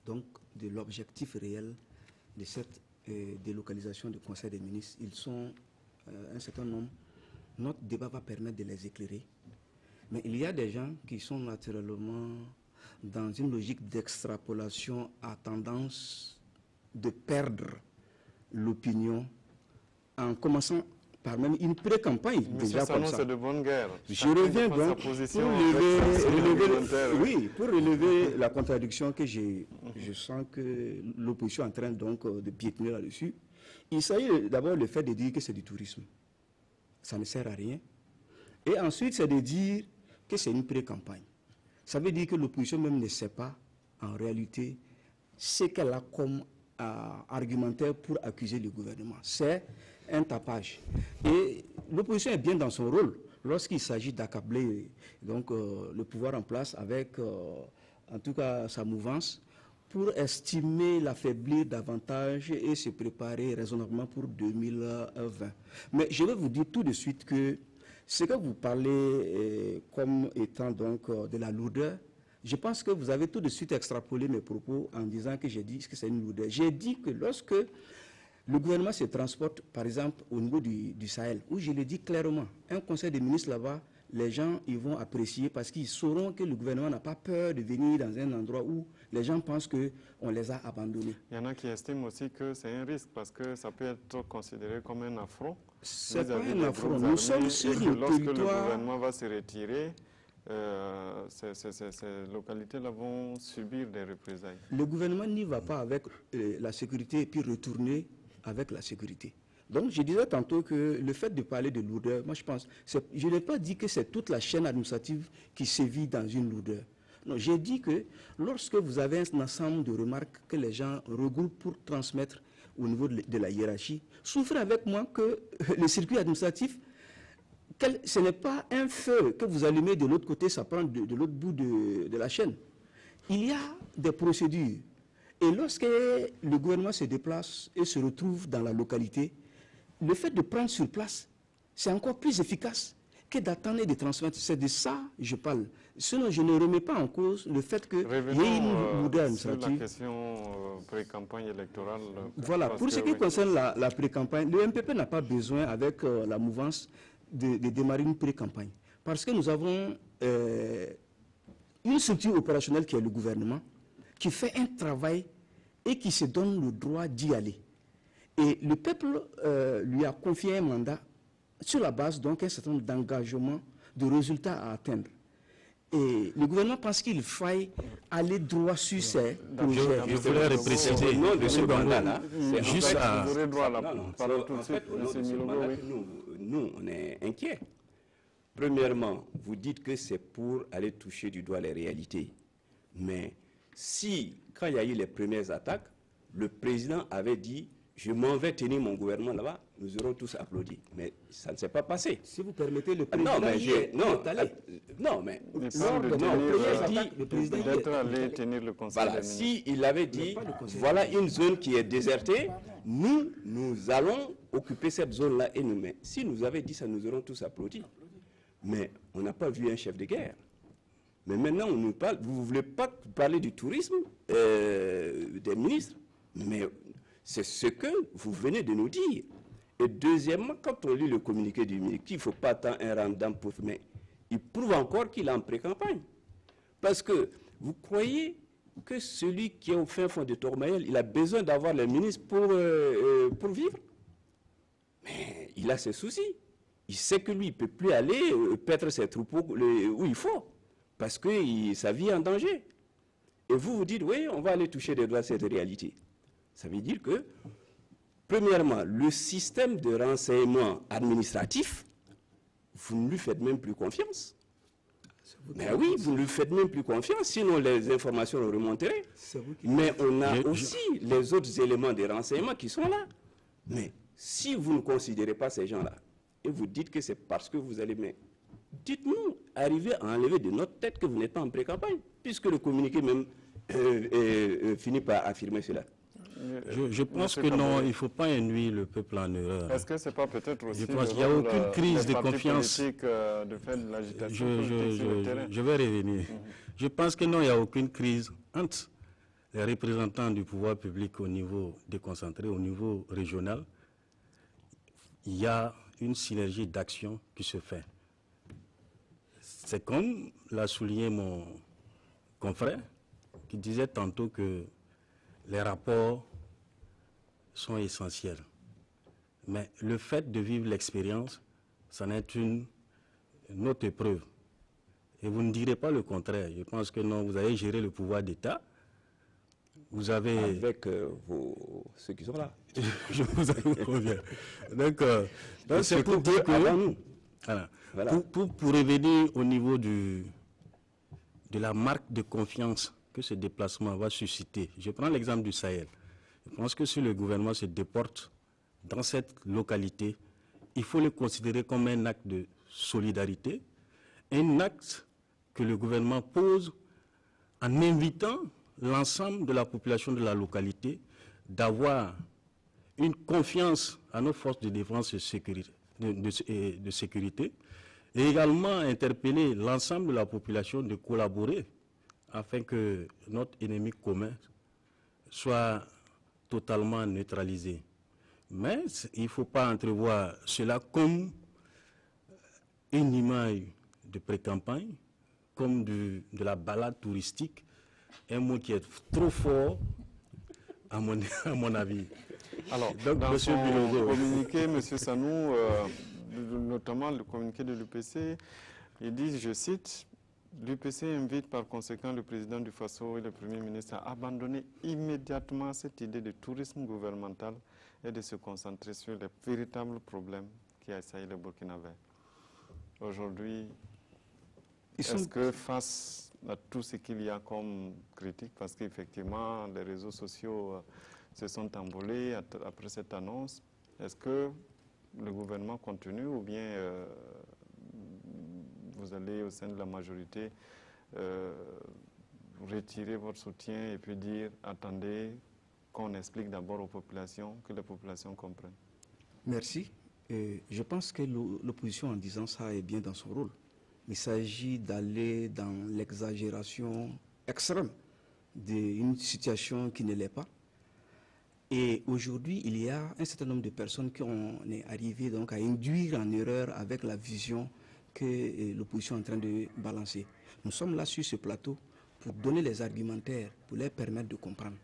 donc, de l'objectif réel de cette délocalisation du Conseil des ministres. Ils sont un certain nombre. Notre débat va permettre de les éclairer. Mais il y a des gens qui sont naturellement dans une logique d'extrapolation à tendance de perdre l'opinion en commençant par même une pré-campagne déjà comme ça. C'est de bonne guerre. Je reviens donc pour relever la contradiction que je sens que l'opposition est en train donc de piétiner là-dessus. Il s'agit d'abord le fait de dire que c'est du tourisme. Ça ne sert à rien. Et ensuite, c'est de dire que c'est une pré-campagne. Ça veut dire que l'opposition même ne sait pas, en réalité, ce qu'elle a comme argumentaire pour accuser le gouvernement. C'est un tapage. Et l'opposition est bien dans son rôle lorsqu'il s'agit d'accabler donc le pouvoir en place avec, en tout cas, sa mouvance, pour estimer l'affaiblir davantage et se préparer raisonnablement pour 2020. Mais je vais vous dire tout de suite que ce que vous parlez comme étant donc de la lourdeur, je pense que vous avez tout de suite extrapolé mes propos en disant que j'ai dit que c'est une lourdeur. J'ai dit que lorsque le gouvernement se transporte, par exemple, au niveau du Sahel, où je le dis clairement, un conseil des ministres là-bas, les gens ils vont apprécier parce qu'ils sauront que le gouvernement n'a pas peur de venir dans un endroit où les gens pensent qu'on les a abandonnés. Il y en a qui estiment aussi que c'est un risque parce que ça peut être considéré comme un affront. C'est pas un affront. Nous sommes sur le territoire. Lorsque le gouvernement va se retirer, ces localités-là vont subir des représailles. Le gouvernement n'y va pas avec la sécurité et puis retourner avec la sécurité. Donc, je disais tantôt que le fait de parler de lourdeur, moi je pense, je n'ai pas dit que c'est toute la chaîne administrative qui sévit dans une lourdeur. Non, j'ai dit que lorsque vous avez un ensemble de remarques que les gens regroupent pour transmettre au niveau de la hiérarchie, souffrez avec moi que le circuit administratif, ce n'est pas un feu que vous allumez de l'autre côté, ça prend de l'autre bout de la chaîne. Il y a des procédures. Et lorsque le gouvernement se déplace et se retrouve dans la localité, le fait de prendre sur place, c'est encore plus efficace que d'attendre et de transmettre. C'est de ça que je parle. Sinon, je ne remets pas en cause le fait qu'il y ait une lourdeur administrative. Sur la question pré-campagne électorale. Voilà, pour ce qui concerne la pré-campagne, le MPP n'a pas besoin, avec la mouvance, de démarrer une pré-campagne. Parce que nous avons une structure opérationnelle qui est le gouvernement, qui fait un travail et qui se donne le droit d'y aller. Et le peuple lui a confié un mandat sur la base donc un certain nombre d'engagements, de résultats à atteindre. Et le gouvernement pense qu'il faille aller droit sur ces projets. Je voulais repréciser, M. Bango, juste à... Vous aurez droit à la parole tout de suite, M. Milogo. Nous, on est inquiets. Premièrement, vous dites que c'est pour aller toucher du doigt les réalités. Mais si, quand il y a eu les premières attaques, le président avait dit « je m'en vais tenir mon gouvernement là-bas », nous aurons tous applaudi. Mais ça ne s'est pas passé. Si vous permettez, le président le président d'être allé tenir le conseil des ministres. S'il avait dit « voilà une zone qui est désertée, nous allons occuper cette zone-là et nous mettre ». Si nous avait dit ça, nous aurons tous applaudi. Mais on n'a pas vu un chef de guerre. Mais maintenant, on nous parle, vous ne voulez pas parler du tourisme des ministres, mais c'est ce que vous venez de nous dire. Et deuxièmement, quand on lit le communiqué du ministre, il ne faut pas tant un random pour... Mais il prouve encore qu'il est en pré-campagne. Parce que vous croyez que celui qui est au fin fond de Tourmayel, il a besoin d'avoir les ministres pour vivre? Mais il a ses soucis. Il sait que lui, il ne peut plus aller paître ses troupeaux où il faut. Parce que sa vie est en danger. Et vous dites, oui, on va aller toucher des doigts à cette réalité. Ça veut dire que, premièrement, le système de renseignement administratif, vous ne lui faites même plus confiance. Mais oui, vous ne lui faites même plus confiance, sinon les informations remonteraient. Mais on a aussi les autres éléments de renseignement qui sont là. Mais si vous ne considérez pas ces gens-là, et vous dites que c'est parce que vous allez... Mais dites-nous, arrivez à enlever de notre tête que vous n'êtes pas en pré-campagne, puisque le communiqué même finit par affirmer cela. Je pense que non, il ne faut pas induire le peuple en erreur. Est-ce que ce n'est pas peut-être aussi... Je pense qu'il n'y a aucune crise de confiance. De faire de l'agitation sur le terrain. Je vais revenir. Je pense que non, il n'y a aucune crise entre les représentants du pouvoir public au niveau déconcentré, au niveau régional. Il y a une synergie d'action qui se fait. C'est comme l'a souligné mon confrère, qui disait tantôt que les rapports sont essentiels. Mais le fait de vivre l'expérience, ça n'est une autre épreuve. Et vous ne direz pas le contraire. Je pense que non, vous avez géré le pouvoir d'État. Vous avez... Avec ceux qui sont là. Je vous conviens. Donc c'est pour dire que... Voilà. Pour revenir au niveau de la marque de confiance que ce déplacement va susciter. Je prends l'exemple du Sahel. Je pense que si le gouvernement se déporte dans cette localité, il faut le considérer comme un acte de solidarité, un acte que le gouvernement pose en invitant l'ensemble de la population de la localité d'avoir une confiance à nos forces de défense et de sécurité, et également interpeller l'ensemble de la population de collaborer afin que notre ennemi commun soit totalement neutralisé. Mais il ne faut pas entrevoir cela comme une image de pré-campagne, comme de la balade touristique, un mot qui est trop fort à mon avis. Alors, donc, dans Monsieur son communiqué, M. Sanou, notamment le communiqué de l'UPC, il dit, je cite, « L'UPC invite par conséquent le président du FASO et le Premier ministre à abandonner immédiatement cette idée de tourisme gouvernemental et de se concentrer sur les véritables problèmes qui assaillent le Burkinabé. Aujourd'hui, est-ce que face à tout ce qu'il y a comme critique, parce qu'effectivement les réseaux sociaux se sont envolés après cette annonce, est-ce que le gouvernement continue ou bien vous allez au sein de la majorité retirer votre soutien et puis dire attendez qu'on explique d'abord aux populations, que les populations comprennent? Merci. Je pense que l'opposition en disant ça est bien dans son rôle. Il s'agit d'aller dans l'exagération extrême d'une situation qui ne l'est pas. Et aujourd'hui, il y a un certain nombre de personnes qui ont arrivé donc à induire en erreur avec la vision que l'opposition est en train de balancer. Nous sommes là sur ce plateau pour donner les argumentaires, pour leur permettre de comprendre,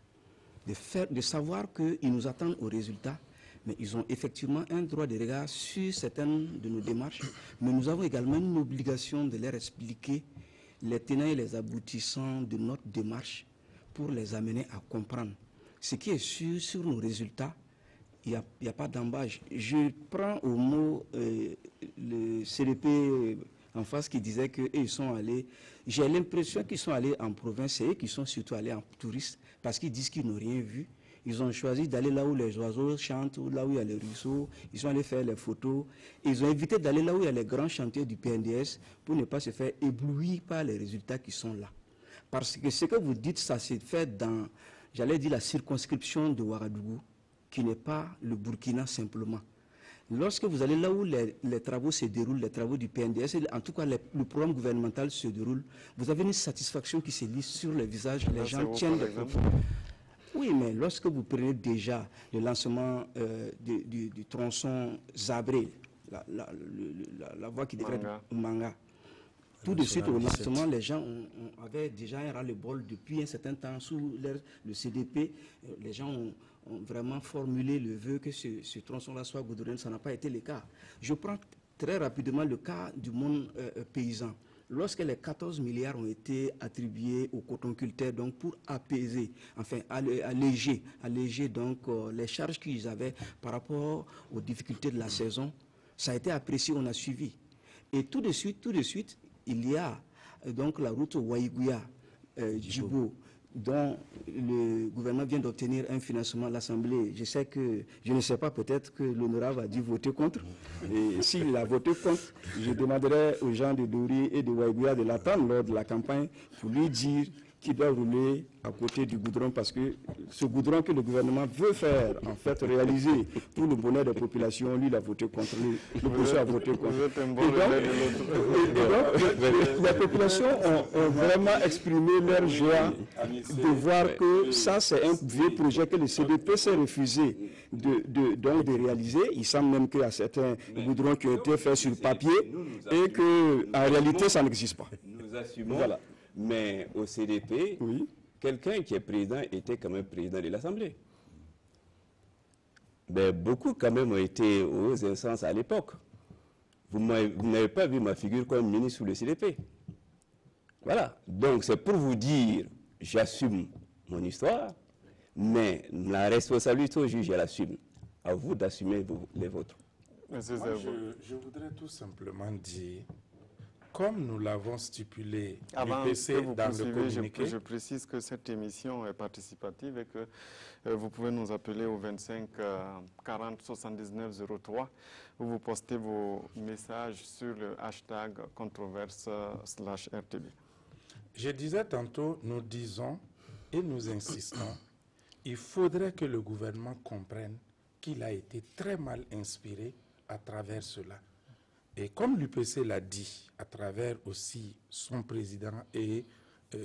de savoir qu'ils nous attendent aux résultats, mais ils ont effectivement un droit de regard sur certaines de nos démarches, mais nous avons également une obligation de leur expliquer les tenants et les aboutissants de notre démarche pour les amener à comprendre. Ce qui est sûr sur nos résultats, il n'y a pas d'embâche. Je prends au mot le CDP en face qui disait qu'ils sont allés, j'ai l'impression qu'ils sont allés en province, et eux qui sont surtout allés en touriste parce qu'ils disent qu'ils n'ont rien vu. Ils ont choisi d'aller là où les oiseaux chantent, ou là où il y a les ruisseaux, ils sont allés faire les photos. Ils ont évité d'aller là où il y a les grands chantiers du PNDS pour ne pas se faire éblouir par les résultats qui sont là. Parce que ce que vous dites, ça s'est fait dans, j'allais dire, la circonscription de Ouagadougou, qui n'est pas le Burkina simplement. Lorsque vous allez là où les travaux se déroulent, les travaux du PNDS, en tout cas le programme gouvernemental se déroule, vous avez une satisfaction qui se lit sur les visages, les gens tiennent les propos. Oui, mais lorsque vous prenez déjà le lancement du tronçon Zabré, la voie qui devrait être Manga, tout de suite au lancement, les gens avaient déjà un ras-le-bol depuis un certain temps sous le CDP. Les gens ont vraiment formulé le vœu que ce tronçon-là soit goudronné. Ça n'a pas été le cas. Je prends très rapidement le cas du monde paysan. Lorsque les 14 milliards ont été attribués aux cotonculteurs donc pour apaiser, enfin alléger donc les charges qu'ils avaient par rapport aux difficultés de la saison, ça a été apprécié, on a suivi. Et tout de suite, il y a donc la route Waïgouya-Djibo, dont le gouvernement vient d'obtenir un financement à l'Assemblée. Je ne sais pas, peut-être que l'honorable a dû voter contre. Et s'il a voté contre, je demanderai aux gens de Dori et de Waïgouya de l'attendre lors de la campagne pour lui dire qu'il doit rouler à côté du goudron, parce que ce goudron que le gouvernement veut faire, en fait, réaliser pour le bonheur des populations, lui, il a voté contre, l'opposition a voté contre. Les populations ont vraiment exprimé leur joie de voir que ça, c'est un vieux projet que le CDP s'est refusé de réaliser. Il semble même qu'il y a certains goudrons qui ont été faits sur papier et qu'en réalité, ça n'existe pas. Nous assumons. Voilà. Mais au CDP, oui, quelqu'un qui est président était quand même président de l'Assemblée. Mais beaucoup quand même ont été aux instances à l'époque. Vous n'avez pas vu ma figure comme ministre sous le CDP. Voilà. Donc c'est pour vous dire, j'assume mon histoire, mais la responsabilité au juge, je l'assume. À vous d'assumer les vôtres. Moi, je voudrais tout simplement dire, comme nous l'avons stipulé l'UPC dans le communiqué. Je précise que cette émission est participative et que vous pouvez nous appeler au 25 40 79 03 où vous postez vos messages sur le hashtag controverse/RTB. Je disais tantôt, nous disons et nous insistons, il faudrait que le gouvernement comprenne qu'il a été très mal inspiré à travers cela. Et comme l'UPC l'a dit, à travers aussi son président et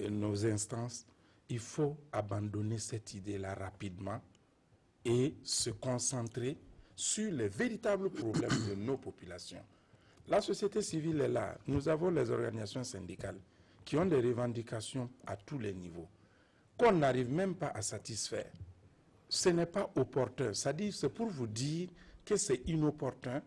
nos instances, il faut abandonner cette idée-là rapidement et se concentrer sur les véritables problèmes de nos populations. La société civile est là. Nous avons les organisations syndicales qui ont des revendications à tous les niveaux, qu'on n'arrive même pas à satisfaire. Ce n'est pas opportun. C'est pour vous dire que c'est inopportun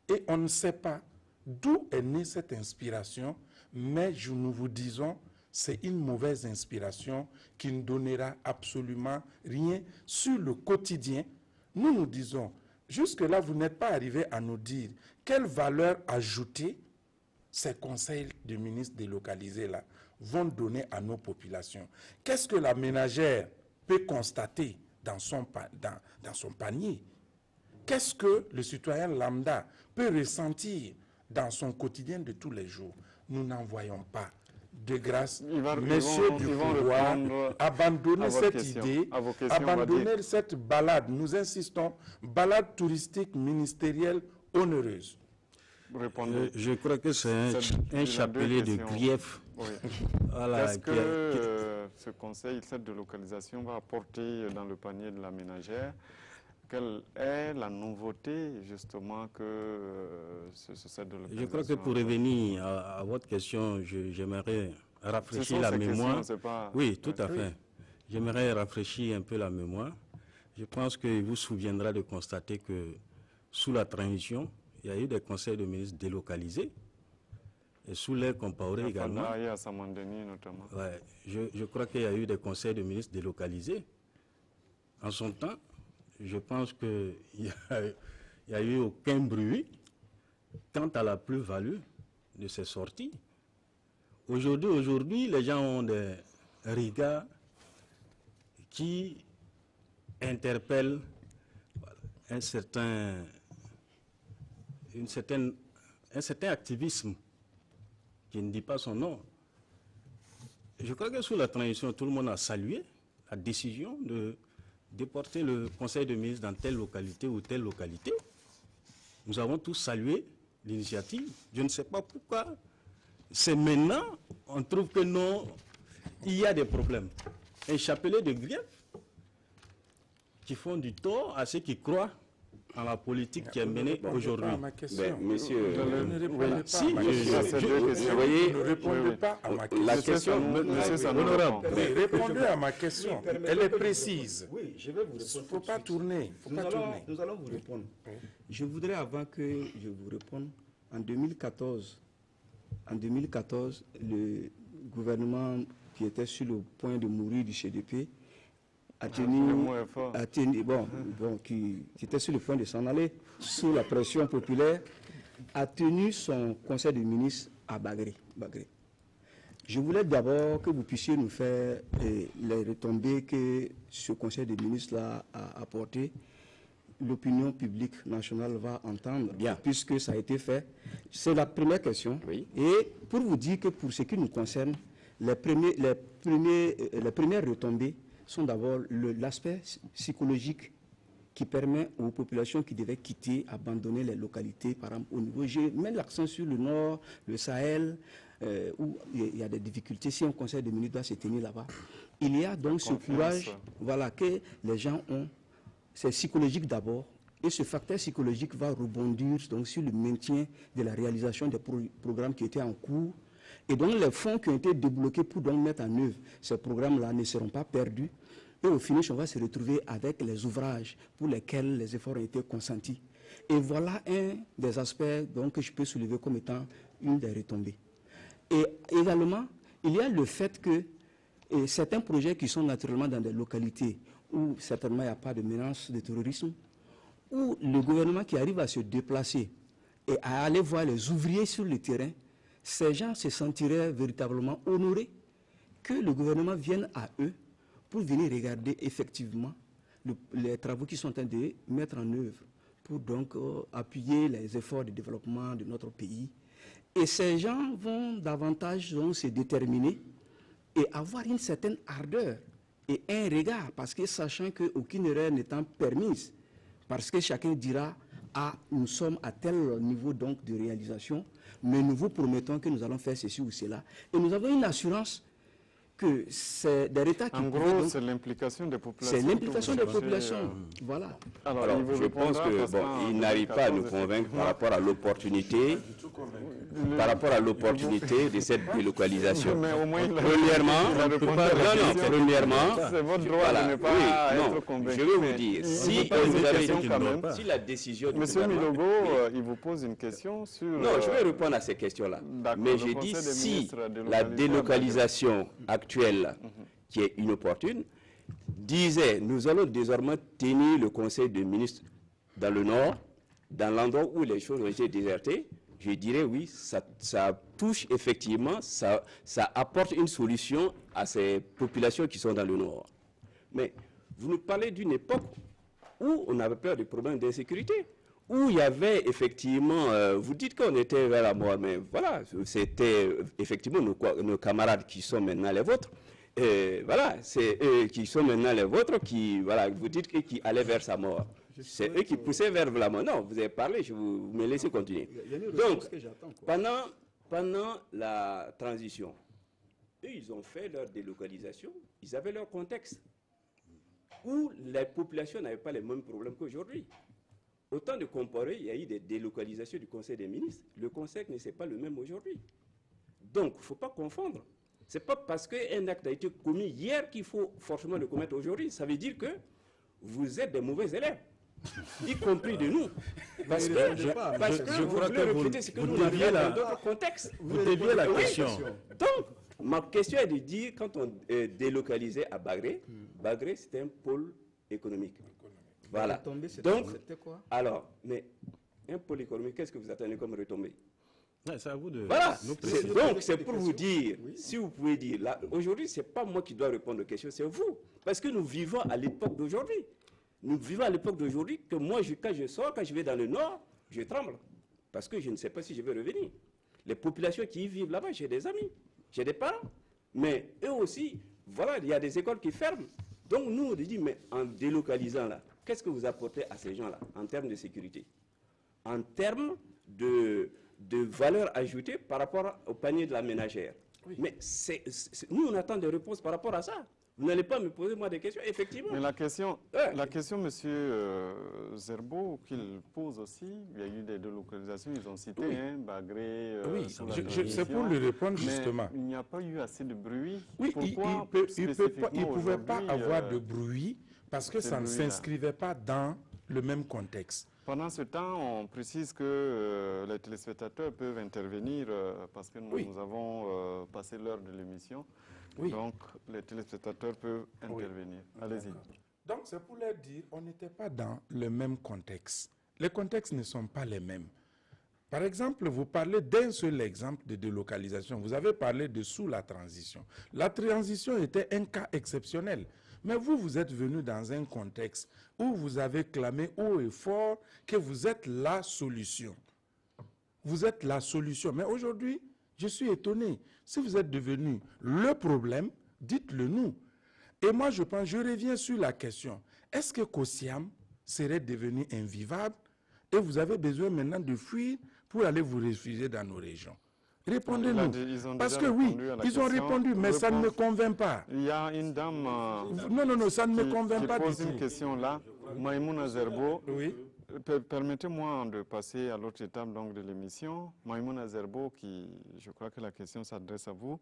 et on ne sait pas d'où est née cette inspiration, mais nous vous disons, c'est une mauvaise inspiration qui ne donnera absolument rien sur le quotidien nous disons, jusque-là, vous n'êtes pas arrivé à nous dire quelle valeur ajoutée ces conseils de ministres délocalisés-là vont donner à nos populations. Qu'est-ce que la ménagère peut constater dans son panier? Qu'est-ce que le citoyen lambda peut ressentir dans son quotidien de tous les jours? Nous n'en voyons pas. De grâce, messieurs du pouvoir, abandonnez cette idée, abandonnez cette balade, nous insistons, balade touristique ministérielle onéreuse. Je crois que c'est un chapelet de griefs. Oui. Voilà, Qu'est-ce que ce conseil, cette délocalisation va apporter dans le panier de la ménagère? Quelle est la nouveauté, justement, que cette délocalisation? Je crois que pour revenir à votre question, j'aimerais rafraîchir la mémoire. Oui, tout à fait. J'aimerais rafraîchir un peu la mémoire. Je pense qu'il vous souviendra de constater que sous la transition, il y a eu des conseils de ministres délocalisés. Et sous l'ère Compaoré également. À Samandeni notamment. Ouais, je crois qu'il y a eu des conseils de ministres délocalisés. En son temps, je pense qu'il n'y a eu aucun bruit quant à la plus-value de ces sorties. Aujourd'hui, les gens ont des regards qui interpellent un certain activisme qui ne dit pas son nom. Je crois que sous la transition, tout le monde a salué la décision de déporter le conseil de ministres dans telle localité ou telle localité. Nous avons tous salué l'initiative. Je ne sais pas pourquoi. C'est maintenant, on trouve que non, il y a des problèmes. Un chapelet de griefs qui font du tort à ceux qui croient en la politique qui est menée aujourd'hui. Monsieur, ne répondez pas à ma question. Ne répondez pas à ma question. La question, honorable, répondez à ma question. Elle est précise. Oui, je vais vous répondre. Il ne faut pas tourner. Nous allons vous répondre. Je voudrais, avant que je vous réponde, en 2014, le gouvernement qui était sur le point de mourir du CDP qui était sur le point de s'en aller sous la pression populaire, a tenu son conseil de ministres à Bagré. Je voulais d'abord que vous puissiez nous faire les retombées que ce conseil de ministres-là a apporté. L'opinion publique nationale va entendre, puisque ça a été fait. C'est la première question. Oui. Et pour vous dire que pour ce qui nous concerne, les premières retombées sont d'abord l'aspect psychologique qui permet aux populations qui devaient quitter, abandonner les localités, par exemple au niveau. Je mets l'accent sur le nord, le Sahel, où il y a des difficultés. Si un conseil de ministres doit se tenir là-bas, il y a donc ce courage que les gens ont. C'est psychologique d'abord, et ce facteur psychologique va rebondir donc sur le maintien de la réalisation des programmes qui étaient en cours. Et donc les fonds qui ont été débloqués pour donc mettre en œuvre ces programmes-là ne seront pas perdus. Et au finish, on va se retrouver avec les ouvrages pour lesquels les efforts ont été consentis. Et voilà un des aspects donc, que je peux soulever comme étant une des retombées. Et également, il y a le fait que certains projets qui sont naturellement dans des localités où certainement il n'y a pas de menace de terrorisme, où le gouvernement qui arrive à se déplacer et à aller voir les ouvriers sur le terrain, ces gens se sentiraient véritablement honorés que le gouvernement vienne à eux pour venir regarder effectivement les travaux qu'ils sont en train de mettre en œuvre pour donc appuyer les efforts de développement de notre pays. Et ces gens vont davantage donc, se déterminer et avoir une certaine ardeur et un regard, parce que sachant qu'aucune erreur n'étant permise, parce que chacun dira nous sommes à tel niveau donc de réalisation, mais nous vous promettons que nous allons faire ceci ou cela. Et nous avons une assurance que c'est des États qui... En gros, c'est l'implication des populations. C'est l'implication des populations, voilà. Alors je pense qu'il n'arrive pas à nous convaincre par rapport à l'opportunité de cette délocalisation. Mais au moins, premièrement, c'est votre droit de ne pas être convaincu. je vais vous dire, si la décision du Monsieur gouvernement... Milogo, il vous pose une question sur... Non, je vais répondre à ces questions-là. Mais j'ai dit, si la délocalisation actuelle, qui est inopportune, disait, nous allons désormais tenir le conseil des ministres dans le nord, dans l'endroit où les choses ont été désertées, je dirais oui, ça touche effectivement, ça apporte une solution à ces populations qui sont dans le nord. Mais vous nous parlez d'une époque où on avait peur des problèmes d'insécurité, où il y avait effectivement, vous dites qu'on était vers la mort, mais voilà, c'était effectivement nos camarades qui sont maintenant les vôtres. Voilà, c'est eux qui sont maintenant les vôtres qui, voilà, vous dites qui allaient vers sa mort. C'est eux qui poussaient vers la mort. Non, vous avez parlé, vous me laissez continuer. Donc, pendant la transition, eux, ils ont fait leur délocalisation, ils avaient leur contexte, où les populations n'avaient pas les mêmes problèmes qu'aujourd'hui. Autant de comparer, il y a eu des délocalisations du Conseil des ministres. Le contexte n'est pas le même aujourd'hui. Donc, il ne faut pas confondre. Ce n'est pas parce qu'un acte a été commis hier qu'il faut forcément le commettre aujourd'hui. Ça veut dire que vous êtes des mauvais élèves, y compris de nous. Parce que vous voulez répéter ce que nous avons dans d'autres contextes. Vous déviez la question. Donc, ma question est de dire, quand on délocalisait à Bagré, Bagré c'était un pôle économique. Voilà. Donc, alors, mais un pôle économique, qu'est-ce que vous attendez comme retombée? C'est à vous de voilà. nous préciser. Donc, c'est pour vous dire, si vous pouvez dire, là, aujourd'hui, ce n'est pas moi qui dois répondre aux questions, c'est vous. Parce que nous vivons à l'époque d'aujourd'hui. Nous vivons à l'époque d'aujourd'hui que moi, quand je sors, quand je vais dans le nord, je tremble. Parce que je ne sais pas si je vais revenir. Les populations qui y vivent là-bas, j'ai des amis, j'ai des parents. Mais eux aussi, voilà, il y a des écoles qui ferment. Donc, nous, on dit, mais en délocalisant là, qu'est-ce que vous apportez à ces gens-là en termes de sécurité? En termes de valeur ajoutée par rapport au panier de la ménagère. Oui. Mais nous, on attend des réponses par rapport à ça. Vous n'allez pas me poser moi des questions, effectivement. Mais la question, monsieur Zerbo, qu'il pose aussi, il y a eu des délocalisations, ils ont cité, Bagré. Oui, c'est pour lui répondre justement. Il n'y a pas eu assez de bruit. Oui, il ne pouvait pas avoir de bruit parce que ça ne s'inscrivait pas dans le même contexte. Pendant ce temps, on précise que les téléspectateurs peuvent intervenir parce que nous avons passé l'heure de l'émission. Oui. Donc, les téléspectateurs peuvent intervenir. Allez-y. Donc, c'est pour leur dire, on n'était pas dans le même contexte. Les contextes ne sont pas les mêmes. Par exemple, vous parlez d'un seul exemple de délocalisation. Vous avez parlé de sous la transition. La transition était un cas exceptionnel. Mais vous, vous êtes venu dans un contexte où vous avez clamé haut et fort que vous êtes la solution. Vous êtes la solution. Mais aujourd'hui, je suis étonné. Si vous êtes devenu le problème, dites-le nous. Et moi, je reviens sur la question. Est-ce que Kosiam serait devenu invivable et vous avez besoin maintenant de fuir pour aller vous réfugier dans nos régions? Répondez-nous. Parce que oui, ils ont répondu, mais ça ne me convainc pas. Il y a une dame non, ça ne me convainc pas du tout. Pose une question là. Maïmouna Zerbo. Oui. Permettez-moi de passer à l'autre étape donc, de l'émission. Maïmouna Zerbo, je crois que la question s'adresse à vous.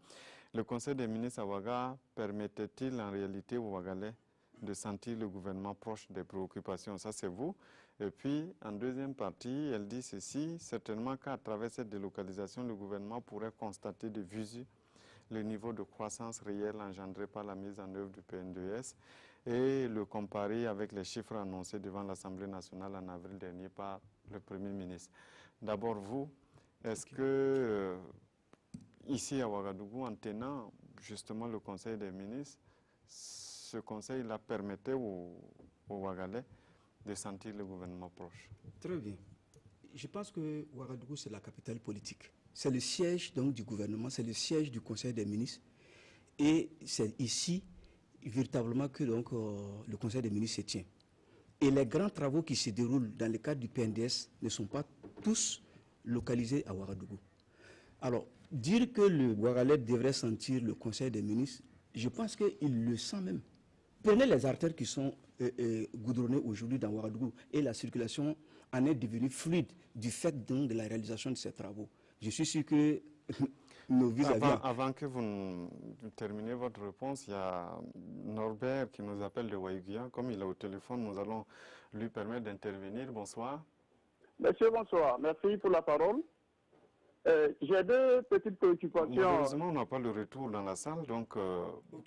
Le Conseil des ministres à Ouaga permettait-il en réalité aux Ouagalais de sentir le gouvernement proche des préoccupations? Ça, c'est vous. Et puis, en deuxième partie, elle dit ceci, certainement qu'à travers cette délocalisation, le gouvernement pourrait constater de visu le niveau de croissance réelle engendré par la mise en œuvre du PNDES et le comparer avec les chiffres annoncés devant l'Assemblée nationale en avril dernier par le Premier ministre. D'abord, vous, est-ce que, ici à Ouagadougou, en tenant justement le Conseil des ministres, ce conseil-là permettait aux Ouagalais de sentir le gouvernement proche? Très bien. Je pense que Ouagadougou, c'est la capitale politique. C'est le siège donc, du gouvernement, c'est le siège du Conseil des ministres. Et c'est ici, véritablement, que donc, le Conseil des ministres se tient. Et les grands travaux qui se déroulent dans le cadre du PNDS ne sont pas tous localisés à Ouagadougou. Alors, dire que le Ouagalais devrait sentir le Conseil des ministres, je pense qu'il le sent même. Prenez les artères qui sont goudronnées aujourd'hui dans Ouagadougou et la circulation en est devenue fluide du fait donc, de la réalisation de ces travaux. Je suis sûr que nos vis-à-vis... Avant que vous terminiez votre réponse, il y a Norbert qui nous appelle de Waïguia. Comme il est au téléphone, nous allons lui permettre d'intervenir. Bonsoir. Monsieur, bonsoir. Merci pour la parole. J'ai deux petites préoccupations. Malheureusement, on n'a pas le retour dans la salle, donc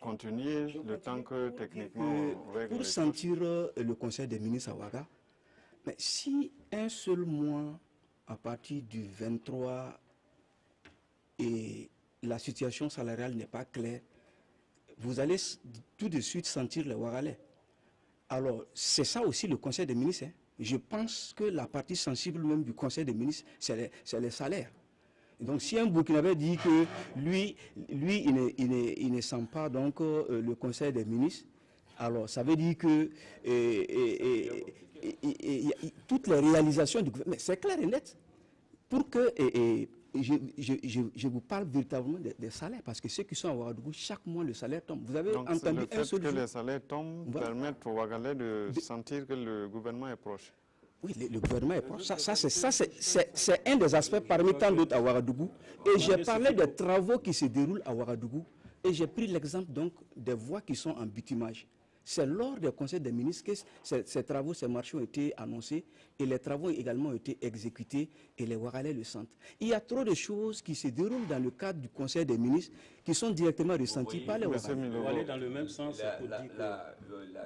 continuez le temps que techniquement... Pour sentir le Conseil des ministres à Ouaga, mais si un seul mois, à partir du 23, et la situation salariale n'est pas claire, vous allez tout de suite sentir les Ouagalais. Alors, c'est ça aussi le Conseil des ministres. Hein. Je pense que la partie sensible même du Conseil des ministres, c'est les salaires. Donc, si un Burkinabé dit que lui il ne sent pas donc, le Conseil des ministres, alors ça veut dire que toutes les réalisations du gouvernement, c'est clair et net, pour que je vous parle véritablement des salaires, parce que ceux qui sont à Ouagadougou, chaque mois le salaire tombe. Vous avez donc, entendu le fait un seul que jour. les salaires tombent permettent aux Ouagalais de sentir que le gouvernement est proche. Oui, le gouvernement est proche. Ça c'est un des aspects parmi tant d'autres à Ouagadougou. Et j'ai parlé des travaux qui se déroulent à Ouagadougou. Et j'ai pris l'exemple donc des voies qui sont en bitumage. C'est lors des conseils des ministres que ces travaux, ces marchés ont été annoncés et les travaux également ont été exécutés et les Ouagalais le sentent. Il y a trop de choses qui se déroulent dans le cadre du conseil des ministres qui sont directement ressenties par les Ouagalais. On va aller dans le même sens. La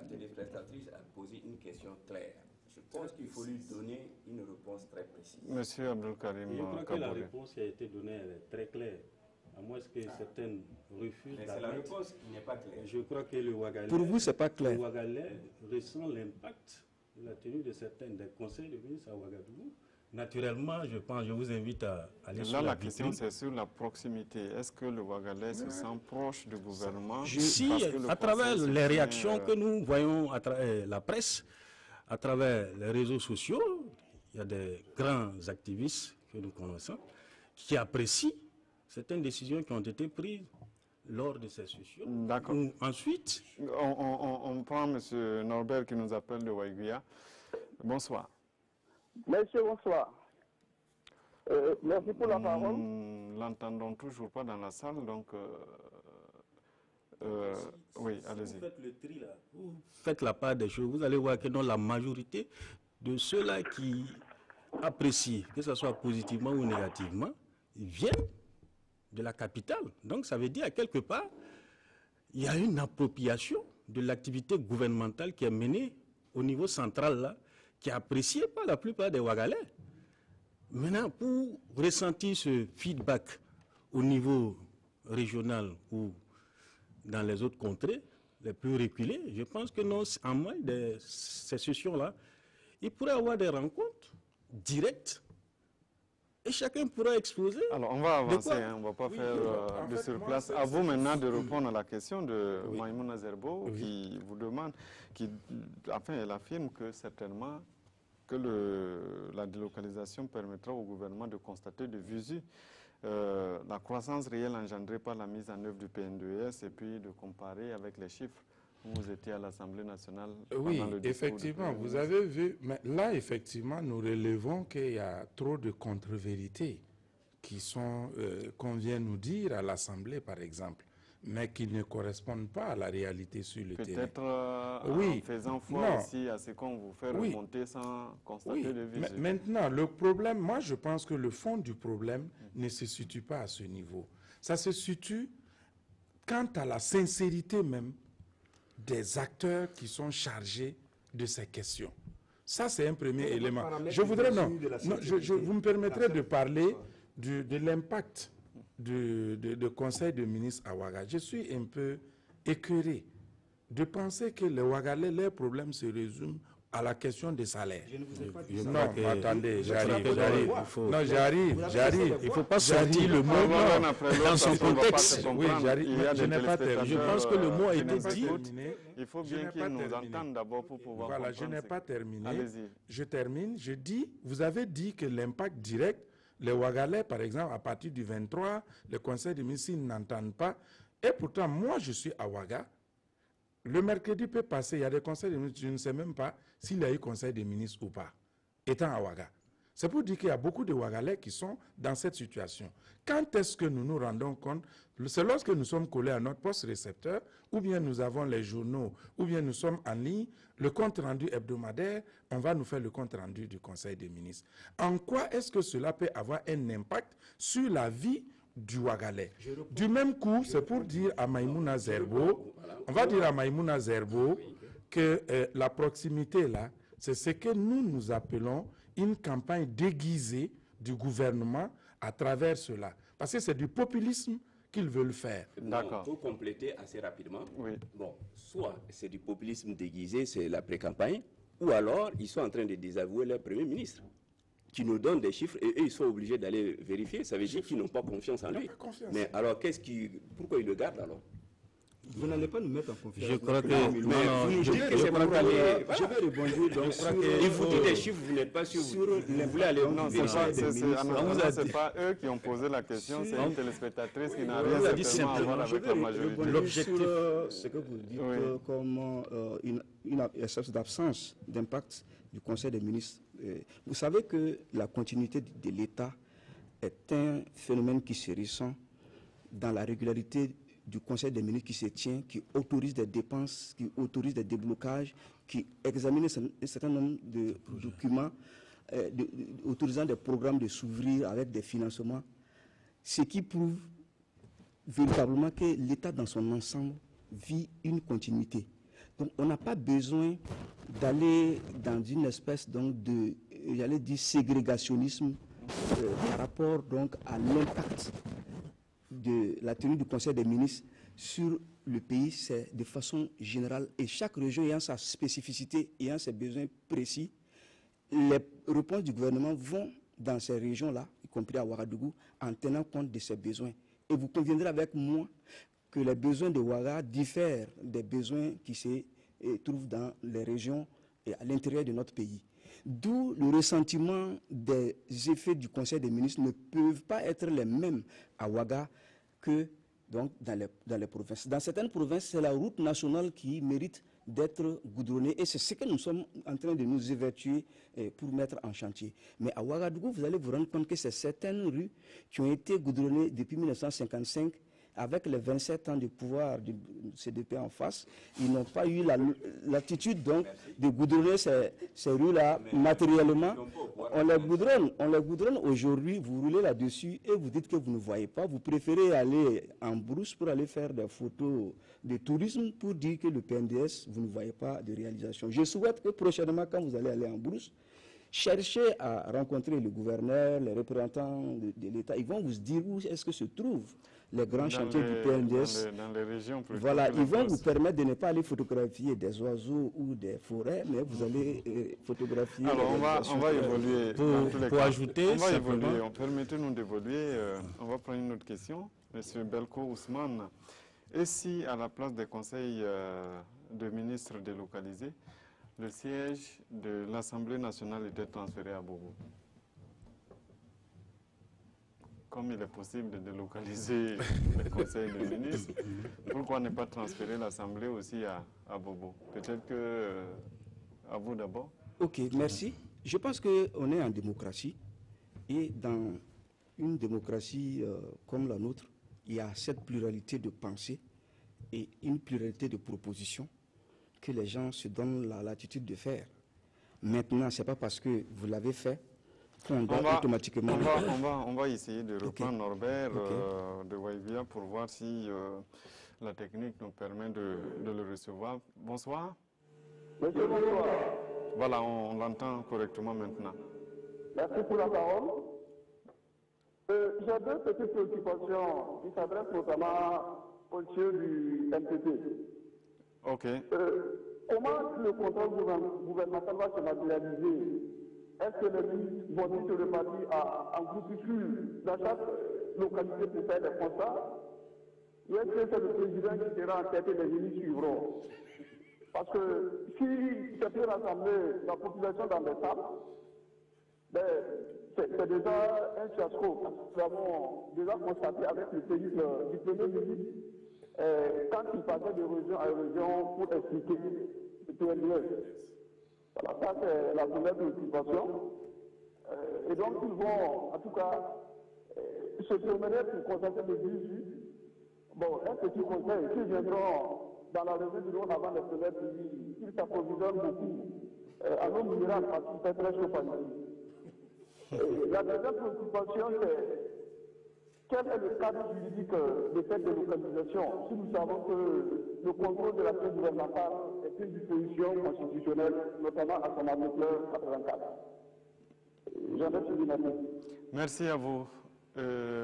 téléspectatrice a posé une question claire. Je pense qu'il faut lui donner une réponse très précise. Monsieur Abdelkarim Je crois que la Kaboré. réponse qui a été donnée elle est très claire. À moins que certaines refusent Mais c'est la réponse qui n'est pas claire. Je crois que le Ouagalais, Pour vous, c'est pas clair. le Ouagalais ressent l'impact de la tenue de certaines des conseils de ministres à Ouagadougou. Naturellement, je vous invite à aller sur Là, la la question, vitrine. c'est sur la proximité. Est-ce que le Ouagalais se sent proche du gouvernement? Si, Parce que le à travers Conseil les se réactions tient, que nous voyons à travers la presse, à travers les réseaux sociaux, il y a des grands activistes que nous connaissons qui apprécient certaines décisions qui ont été prises lors de ces sessions. D'accord. Ensuite, on prend M. Norbert qui nous appelle de Waiguia. Bonsoir. Monsieur, bonsoir. Merci pour la parole. Nous l'entendons toujours pas dans la salle, donc... oui, allez-y. vous faites le tri là, vous faites la part des choses, vous allez voir que dans la majorité de ceux-là qui apprécient, que ce soit positivement ou négativement, ils viennent de la capitale. Donc ça veut dire à quelque part, il y a une appropriation de l'activité gouvernementale qui est menée au niveau central là, qui est appréciée par la plupart des Ouagalais. Maintenant, pour ressentir ce feedback au niveau régional ou dans les autres contrées, les plus reculées, je pense que non, en moins de ces sessions-là, il pourrait y avoir des rencontres directes et chacun pourra exposer. Alors, on va avancer, hein, on ne va pas faire de surplace. À vous maintenant de répondre à la question de Maïmouna Zerbo, qui vous demande, enfin, elle affirme que certainement que la délocalisation permettra au gouvernement de constater de visu la croissance réelle engendrée par la mise en œuvre du PN2S et puis de comparer avec les chiffres où vous étiez à l'Assemblée nationale. Oui, effectivement, vous avez vu, mais là, effectivement, nous relevons qu'il y a trop de contre-vérités qui sont, qu'on vient nous dire à l'Assemblée, par exemple, mais qui ne correspondent pas à la réalité sur le terrain. Peut-être en faisant foi aussi à ce qu'on vous fait remonter sans constater de visu. Maintenant, le problème, moi je pense que le fond du problème ne se situe pas à ce niveau. Ça se situe quant à la sincérité même des acteurs qui sont chargés de ces questions. Ça, c'est un premier élément. Je voudrais, vous me permettrez de parler de l'impact de conseil de ministres à Ouaga. Je suis un peu écœuré de penser que les Ouagalais, leurs problèmes se résument à la question des salaires. Non, attendez, j'arrive. Non, j'arrive. Il ne faut pas sortir le mot dans son contexte. Oui, j'arrive. Je n'ai pas terminé. Je pense que le mot a été dit. Il faut bien qu'ils nous entendent d'abord pour pouvoir comprendre. Voilà, je n'ai pas terminé. Allez-y. Je termine. Je dis, vous avez dit que l'impact direct, les Ouagalais, par exemple, à partir du 23, le conseil des ministres n'entendent pas. Et pourtant, moi, je suis à Ouaga. Le mercredi peut passer, il y a des conseils des ministres, je ne sais même pas s'il y a eu conseil des ministres ou pas, étant à Ouaga. C'est pour dire qu'il y a beaucoup de Ouagalais qui sont dans cette situation. Quand est-ce que nous nous rendons compte? C'est lorsque nous sommes collés à notre poste récepteur, ou bien nous avons les journaux, ou bien nous sommes en ligne, le compte rendu hebdomadaire, on va nous faire le compte rendu du Conseil des ministres. En quoi est-ce que cela peut avoir un impact sur la vie du Ouagalais? Du même coup, c'est pour dire à Maïmouna Zerbo, on va dire à Maïmouna Zerbo que la proximité là, c'est ce que nous appelons une campagne déguisée du gouvernement à travers cela. Parce que c'est du populisme qu'ils veulent faire. D'accord. Pour compléter assez rapidement, Oui. bon, soit c'est du populisme déguisé, c'est la pré-campagne, ou alors ils sont en train de désavouer leur Premier ministre, qui nous donne des chiffres et eux, ils sont obligés d'aller vérifier. Ça veut dire qu'ils n'ont pas confiance en lui. Mais alors, pourquoi ils le gardent alors? Vous n'allez pas nous mettre en confiance. Je crois que... Vous nous dites que c'est pour aller... Je vais rebondir donc sur... Il vous dit des chiffres, vous n'êtes pas sûr. Vous voulez aller Non, c'est pas eux qui ont posé la question, c'est une téléspectatrice qui n'a rien certainement à voir avec la majorité. L'objectif, ce que vous dites comme une espèce d'absence d'impact du Conseil des ministres. Vous savez que la continuité de l'État est un phénomène qui se ressent dans la régularité du Conseil des ministres qui se tient, qui autorise des dépenses, qui autorise des déblocages, qui examine un certain nombre de documents, autorisant des programmes de s'ouvrir avec des financements, ce qui prouve véritablement que l'État dans son ensemble vit une continuité. Donc on n'a pas besoin d'aller dans une espèce donc de, j'allais dire, ségrégationnisme par rapport donc à l'impact de la tenue du Conseil des ministres sur le pays, c'est de façon générale, et chaque région ayant sa spécificité, ayant ses besoins précis, les réponses du gouvernement vont dans ces régions-là, y compris à Ouagadougou, en tenant compte de ces besoins. Et vous conviendrez avec moi que les besoins de Ouaga diffèrent des besoins qui se trouvent dans les régions et à l'intérieur de notre pays. D'où le ressentiment des effets du Conseil des ministres ne peuvent pas être les mêmes à Ouaga que donc, dans les provinces. Dans certaines provinces, c'est la route nationale qui mérite d'être goudronnée et c'est ce que nous sommes en train de nous évertuer pour mettre en chantier. Mais à Ouagadougou, vous allez vous rendre compte que c'est certaines rues qui ont été goudronnées depuis 1955 avec les 27 ans de pouvoir du CDP en face. Ils n'ont pas eu l'attitude donc de goudronner ces rues-là matériellement. On les goudronne aujourd'hui, vous roulez là-dessus et vous dites que vous ne voyez pas. Vous préférez aller en brousse pour aller faire des photos de tourisme pour dire que le PNDS, vous ne voyez pas de réalisation. Je souhaite que prochainement, quand vous allez aller en brousse, cherchez à rencontrer le gouverneur, les représentants de l'État. Ils vont vous dire où est-ce que se trouvent les grands chantiers du PNDS. Dans les régions plus. Voilà, ils vont vous permettre de ne pas aller photographier des oiseaux ou des forêts, mais vous allez photographier... Alors on va évoluer. Pour ajouter, on va évoluer. Permettez-nous d'évoluer. On va prendre une autre question. Monsieur Belko Ousmane, et si à la place des conseils de ministres délocalisés, le siège de l'Assemblée nationale était transféré à Bobo? Comme il est possible de délocaliser le conseil de ministres, pourquoi ne pas transférer l'Assemblée aussi à Bobo? Peut-être que à vous d'abord. Ok, merci. Je pense qu'on est en démocratie et dans une démocratie comme la nôtre, il y a cette pluralité de pensées et une pluralité de propositions que les gens se donnent la latitude de faire. Maintenant, ce n'est pas parce que vous l'avez fait qu'on doit automatiquement... On va essayer de reprendre Norbert de Waivia pour voir si la technique nous permet de le recevoir. Bonsoir. Monsieur, bonsoir. Voilà, on l'entend correctement maintenant. Merci pour la parole. J'ai deux petites préoccupations qui s'adressent notamment au chef du MPP. Ok. Comment le contrôle gouvernemental va se matérialiser? Est-ce que les ministres vont se répartir en groupuscules dans chaque localité pour faire des constats? Ou est-ce que c'est le président qui sera en tête et les ministres suivront? Parce que si c'est pour rassembler la population dans des tables, ben, c'est déjà un fiasco. Nous avons déjà constaté avec le séisme du Premier ministre quand il passait de région à région pour expliquer le PNDS. Voilà, ça c'est la première préoccupation. Et donc, ils vont, en tout cas, se promener pour constater le visu. Bon, un petit conseil, s'ils viendront dans la revue du monde avant les fenêtres, ils s'approvisionnent beaucoup en eau minérale parce qu'il fait très chaud par ici. La deuxième préoccupation, c'est quel est le cadre juridique de cette délocalisation si nous savons que le contrôle de la chaîne gouvernementale est une disposition constitutionnelle, notamment à son article 84. J'en ai suivi la main. Merci à vous.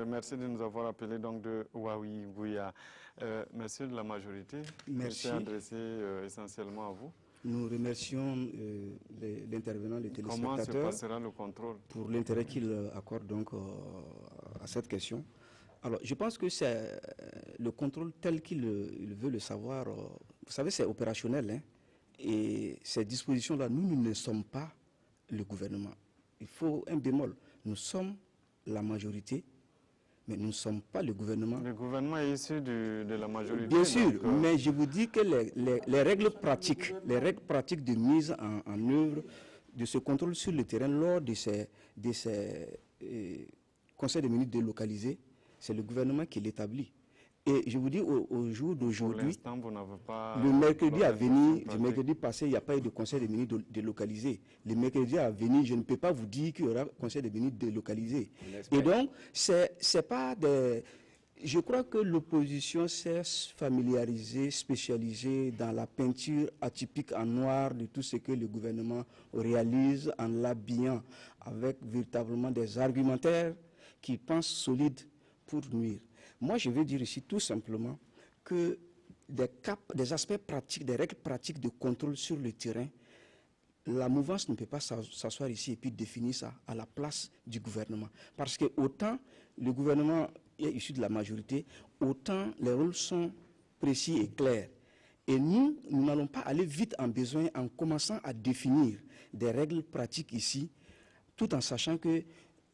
Merci de nous avoir appelé donc de Huawei Bouya. Monsieur de la majorité, merci. Je suis adressé essentiellement à vous. Nous remercions l'intervenant, les téléspectateurs. Comment se passera le contrôle? Pour l'intérêt qu'il accorde donc à cette question. Alors, je pense que c'est le contrôle tel qu'il veut le savoir. Vous savez, c'est opérationnel. Hein, et ces dispositions-là, nous ne sommes pas le gouvernement. Il faut un bémol. Nous sommes la majorité, mais nous ne sommes pas le gouvernement. Le gouvernement est issu de la majorité. Bien sûr, mais je vous dis que les règles pratiques de mise en œuvre de ce contrôle sur le terrain lors de ces conseils de ministres délocalisés, c'est le gouvernement qui l'établit. Et je vous dis, au jour d'aujourd'hui, le mercredi à venir, le mercredi passé, il n'y a pas eu de conseil de ministres délocalisé. Le mercredi à venir, je ne peux pas vous dire qu'il y aura conseil de ministres délocalisé. Et donc, c'est pas des... Je crois que l'opposition s'est familiarisée, spécialisée dans la peinture atypique en noir de tout ce que le gouvernement réalise en l'habillant avec véritablement des argumentaires qu'ils pensent solides pour nuire. Moi, je veux dire ici tout simplement que des aspects pratiques, des règles pratiques de contrôle sur le terrain, la mouvance ne peut pas s'asseoir ici et puis définir ça à la place du gouvernement. Parce que autant le gouvernement est issu de la majorité, autant les rôles sont précis et clairs. Et nous n'allons pas aller vite en besoin en commençant à définir des règles pratiques ici, tout en sachant que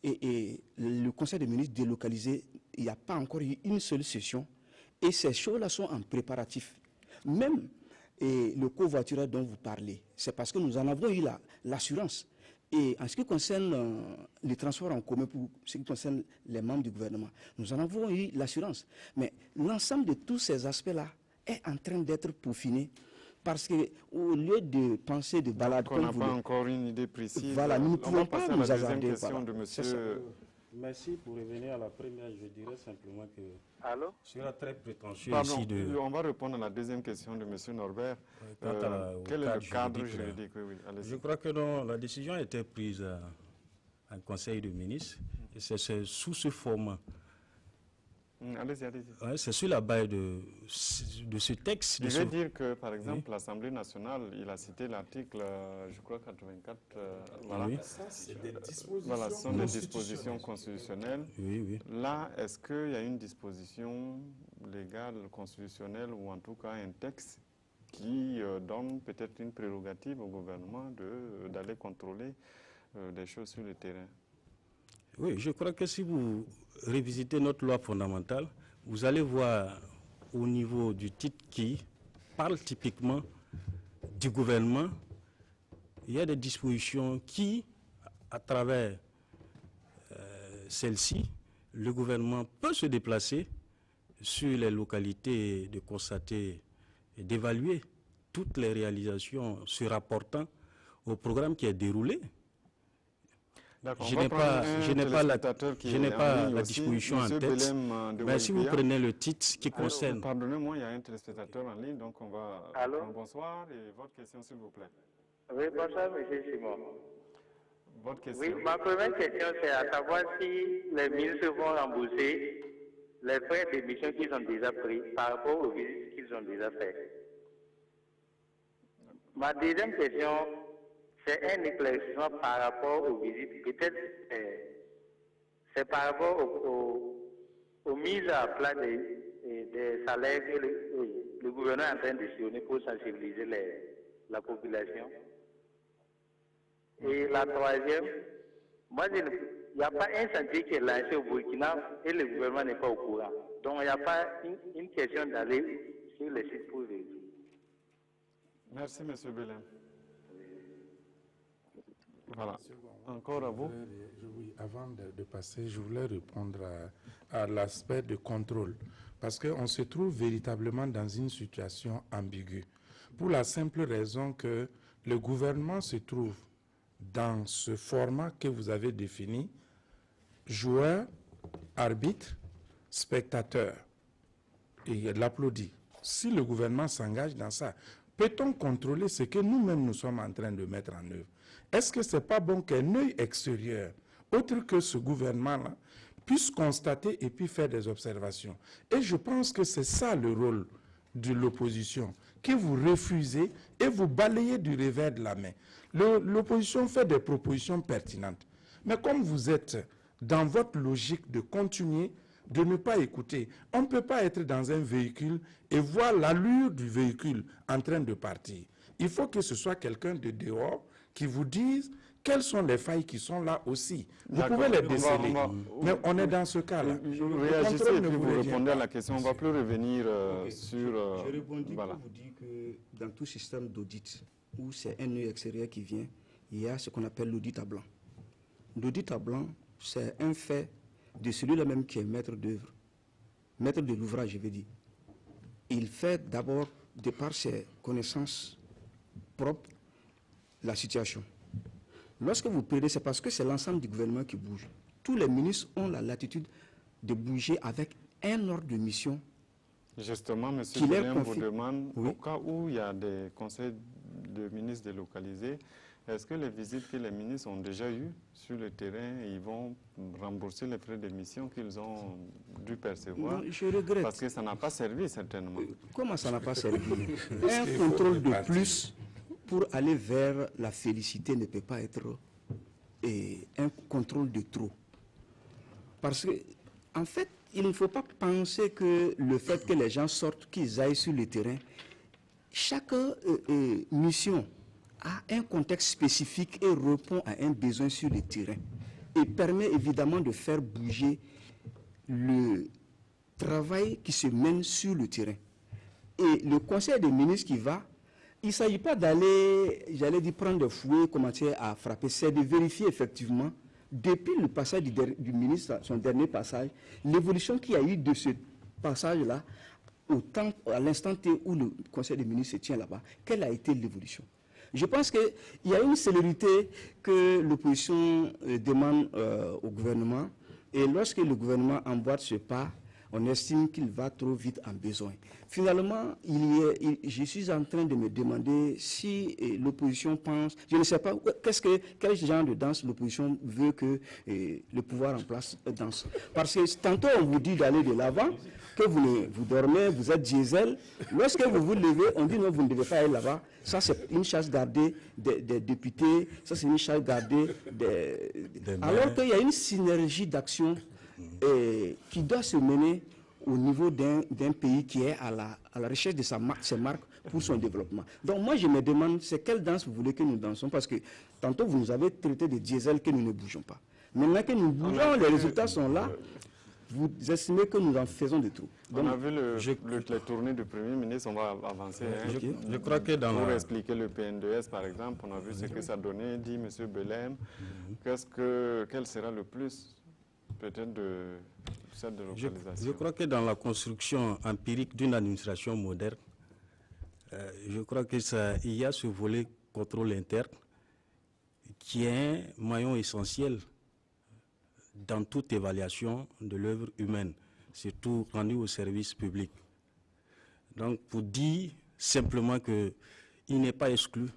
le Conseil des ministres délocalisé, il n'y a pas encore eu une seule session et ces choses-là sont en préparatif. Même le covoiturage dont vous parlez, c'est parce que nous en avons eu l'assurance. Et en ce qui concerne les transports en commun, pour ce qui concerne les membres du gouvernement, nous en avons eu l'assurance. Mais l'ensemble de tous ces aspects-là est en train d'être peaufiné. Parce qu'au lieu de penser de balade, on n'a pas encore une idée précise. Voilà, nous ne pouvons pas nous hasarder. De monsieur... Merci. Pour revenir à la première, je dirais simplement que ce sera très prétentieux ici de... On va répondre à la deuxième question de monsieur Norbert. Quel est le cadre juridique? Je crois que non, la décision a été prise en Conseil de ministres et c'est sous ce format. Allez-y. Ouais, c'est sur la base de ce texte. Je veux dire que, par exemple, l'Assemblée nationale, il a cité l'article, je crois, 84. Voilà. Oui. Ça, c'est des dispositions, voilà, ce sont des dispositions constitutionnelles. Oui. Là, est-ce qu'il y a une disposition légale, constitutionnelle, ou en tout cas un texte qui donne peut-être une prérogative au gouvernement d'aller contrôler des choses sur le terrain? Oui, je crois que si vous révisitez notre loi fondamentale, vous allez voir au niveau du titre qui parle typiquement du gouvernement, il y a des dispositions qui, à travers celles-ci, le gouvernement peut se déplacer sur les localités, de constater et d'évaluer toutes les réalisations se rapportant au programme qui est déroulé. Je n'ai pas la disposition en tête, mais si vous prenez le titre qui concerne... Pardonnez-moi, il y a un téléspectateur en ligne, donc on va... Allô? Bonsoir, et votre question, s'il vous plaît. Oui, bonsoir, M. Simon. Votre question. Oui, ma première question, c'est à savoir si les ministres vont rembourser les frais d'émission qu'ils ont déjà pris par rapport aux visites qu'ils ont déjà faites. Ma deuxième question... c'est un éclaircissement par rapport aux visites. Peut-être c'est par rapport aux mises à plat des salaires que le gouvernement est en train de sillonner pour sensibiliser la population. Et la troisième, moi, il n'y a pas un chantier qui est lancé au Burkina et le gouvernement n'est pas au courant. Donc, il n'y a pas une question d'aller sur le site pour vérifier. Merci, M. Belin. Voilà. Encore à vous. Oui, avant de passer, je voulais répondre à l'aspect de contrôle. Parce qu'on se trouve véritablement dans une situation ambiguë. Pour la simple raison que le gouvernement se trouve dans ce format que vous avez défini, joueur, arbitre, spectateur. Et il applaudit. Si le gouvernement s'engage dans ça, peut-on contrôler ce que nous-mêmes nous sommes en train de mettre en œuvre? Est-ce que ce n'est pas bon qu'un œil extérieur, autre que ce gouvernement-là, puisse constater et puis faire des observations? Et je pense que c'est ça le rôle de l'opposition, que vous refusez et vous balayez du revers de la main. L'opposition fait des propositions pertinentes. Mais comme vous êtes dans votre logique de continuer, de ne pas écouter, on ne peut pas être dans un véhicule et voir l'allure du véhicule en train de partir. Il faut que ce soit quelqu'un de dehors qui vous dise quelles sont les failles qui sont là aussi. Vous pouvez les déceler, mais on est dans ce cas-là. Réagissez et puis vous répondez à la question. On ne va plus revenir sur... Je rebondis pour vous dire que dans tout système d'audit, où c'est un œil extérieur qui vient, il y a ce qu'on appelle l'audit à blanc. L'audit à blanc, c'est un fait de celui-là même qui est maître d'œuvre, maître de l'ouvrage, je veux dire. Il fait d'abord, de par ses connaissances propres, la situation. Lorsque vous prenez, c'est parce que c'est l'ensemble du gouvernement qui bouge. Tous les ministres ont la latitude de bouger avec un ordre de mission. Justement, M. Julien vous demande, au cas où il y a des conseils de ministres délocalisés, est-ce que les visites que les ministres ont déjà eues sur le terrain, ils vont rembourser les frais de mission qu'ils ont dû percevoir? Non, je regrette. Parce que ça n'a pas servi, certainement. Comment ça n'a pas servi? Un contrôle de plus pour aller vers la félicité ne peut pas être un contrôle de trop. Parce que, en fait, il ne faut pas penser que le fait que les gens sortent, qu'ils aillent sur le terrain, chaque mission a un contexte spécifique et répond à un besoin sur le terrain et permet évidemment de faire bouger le travail qui se mène sur le terrain. Et le conseil des ministres qui va, il ne s'agit pas d'aller, j'allais dire, prendre des fouets, commencer à frapper, c'est de vérifier effectivement, depuis le passage du ministre, son dernier passage, l'évolution qu'il y a eu de ce passage-là, à l'instant T où le conseil des ministres se tient là-bas, quelle a été l'évolution? Je pense qu'il y a une célérité que l'opposition demande au gouvernement, et lorsque le gouvernement emboîte ce pas, on estime qu'il va trop vite en besoin. Finalement, je suis en train de me demander si l'opposition pense, je ne sais pas, quel genre de danse l'opposition veut que le pouvoir en place danse. Parce que tantôt on vous dit d'aller de l'avant, que vous dormez, vous êtes diesel. Lorsque vous vous levez, on dit non, vous ne devez pas aller là-bas. Ça, c'est une chasse gardée des députés, ça, c'est une chasse gardée alors qu'il y a une synergie d'action qui doit se mener au niveau d'un pays qui est à la recherche de ses marques pour son développement. Donc moi je me demande, c'est quelle danse vous voulez que nous dansons, parce que tantôt vous nous avez traité de diesel que nous ne bougeons pas. Maintenant que nous bougeons, les résultats sont là, vous estimez que nous en faisons de trop. Donc, on a vu les tournées du Premier ministre, on va avancer. Je crois que pour expliquer le PNDS par exemple, on a vu ce que ça donnait, dit M. Belem. Quel sera le plus peut-être de cette délocalisation? Je crois que dans la construction empirique d'une administration moderne, je crois qu'il y a ce volet contrôle interne qui est un maillon essentiel dans toute évaluation de l'œuvre humaine, surtout rendue au service public. Donc, pour dire simplement qu'il n'est pas exclu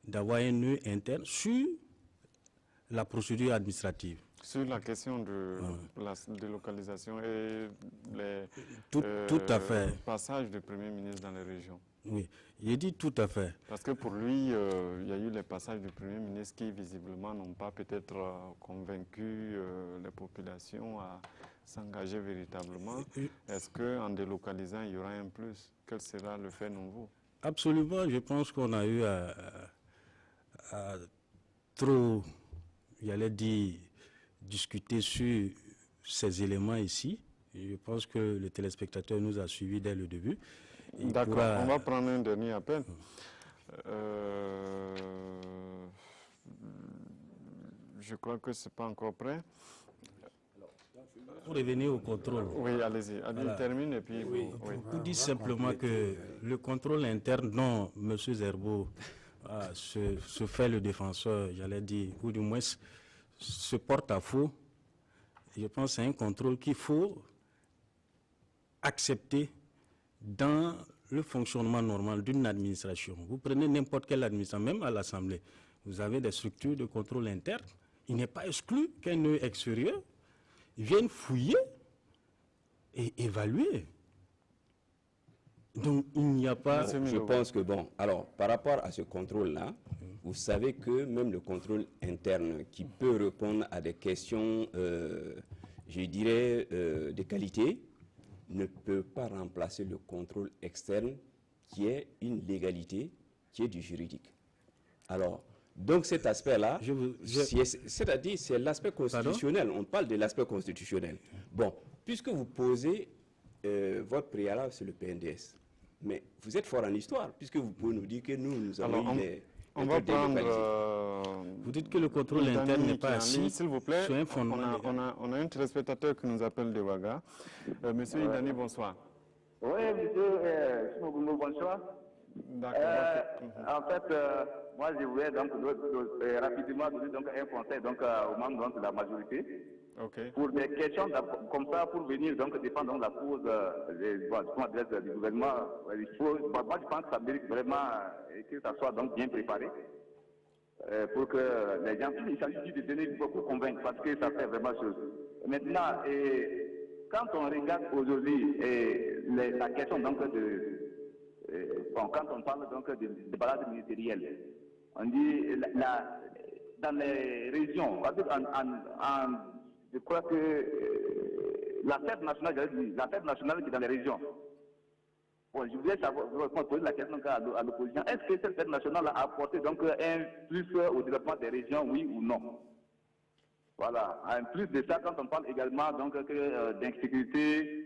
d'avoir un nœud interne sur la procédure administrative. Sur la question de la délocalisation et les tout à fait. passages du Premier ministre dans les régions. Oui, il dit tout à fait. Parce que pour lui, il y a eu les passages du Premier ministre qui visiblement n'ont pas peut-être convaincu les populations à s'engager véritablement. Est-ce qu'en délocalisant, il y aura un plus? Quel sera le fait nouveau? Absolument, je pense qu'on a eu à trop, j'allais dire, discuter sur ces éléments ici. Je pense que le téléspectateur nous a suivis dès le début. D'accord, on va prendre un dernier appel. je crois que ce n'est pas encore prêt. Pour revenir au contrôle. Oui, allez-y. Voilà. Termine et puis... Oui, vous dites simplement que le contrôle interne dont M. Zerbo se fait le défenseur, j'allais dire, ou du moins se porte à faux, je pense que c'est un contrôle qu'il faut accepter dans le fonctionnement normal d'une administration. Vous prenez n'importe quelle administration, même à l'Assemblée, vous avez des structures de contrôle interne. Il n'est pas exclu qu'un œil extérieur vienne fouiller et évaluer. Donc il n'y a pas... Je pense que bon, alors par rapport à ce contrôle-là, vous savez que même le contrôle interne qui peut répondre à des questions, je dirais, de qualité, ne peut pas remplacer le contrôle externe qui est une légalité, qui est du juridique. Alors, donc cet aspect-là, c'est-à-dire c'est l'aspect constitutionnel. Pardon? On parle de l'aspect constitutionnel. Bon, puisque vous posez votre préalable sur le PNDS, mais vous êtes fort en histoire, puisque vous pouvez nous dire que nous avons eu des... On va prendre... Vous dites que le contrôle interne n'est pas assis, s'il vous plaît. On a un téléspectateur qui nous appelle de Ouaga. Monsieur Idani, bonsoir. Oui, monsieur Sinoguno, bonsoir. D'accord. En fait, moi, je voulais donc rapidement donner donc, un conseil donc, aux membres donc, de la majorité. Okay. Pour des questions comme ça, pour venir donc, défendre donc, la cause du gouvernement, il faut, moi je pense que ça mérite vraiment que ça soit donc bien préparé pour que les gens, il s'agit de donner beaucoup convaincre parce que ça fait vraiment chose. Maintenant, quand on regarde aujourd'hui la question donc quand on parle donc de balade ministérielle, on dit dans les régions, je crois que la fête nationale qui est dans les régions. Bon, je voulais savoir, poser la question à l'opposition. Est-ce que cette fête nationale a apporté donc un plus au développement des régions, oui ou non? Voilà. En plus de ça, quand on parle également donc d'insécurité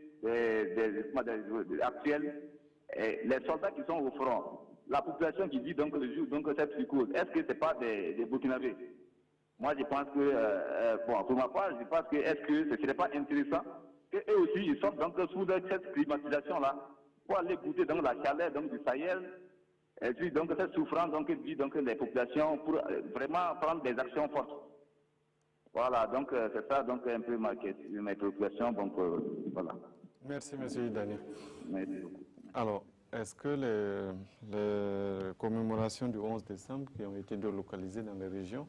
actuelle, les soldats qui sont au front, la population qui vit donc le jour donc cette psychose, est-ce que c'est pas des Burkinabés? Moi, je pense que, bon, pour ma part, je pense que est-ce que ce ne serait pas intéressant qu'eux aussi, ils sortent donc sous cette climatisation-là pour aller goûter donc la chaleur donc, du Sahel, et puis donc cette souffrance donc, vit donc les populations pour vraiment prendre des actions fortes. Voilà, donc c'est ça donc un peu mes préoccupations, donc voilà. Merci, monsieur Idani. Merci beaucoup. Alors, est-ce que les commémorations du 11 décembre qui ont été délocalisées dans les régions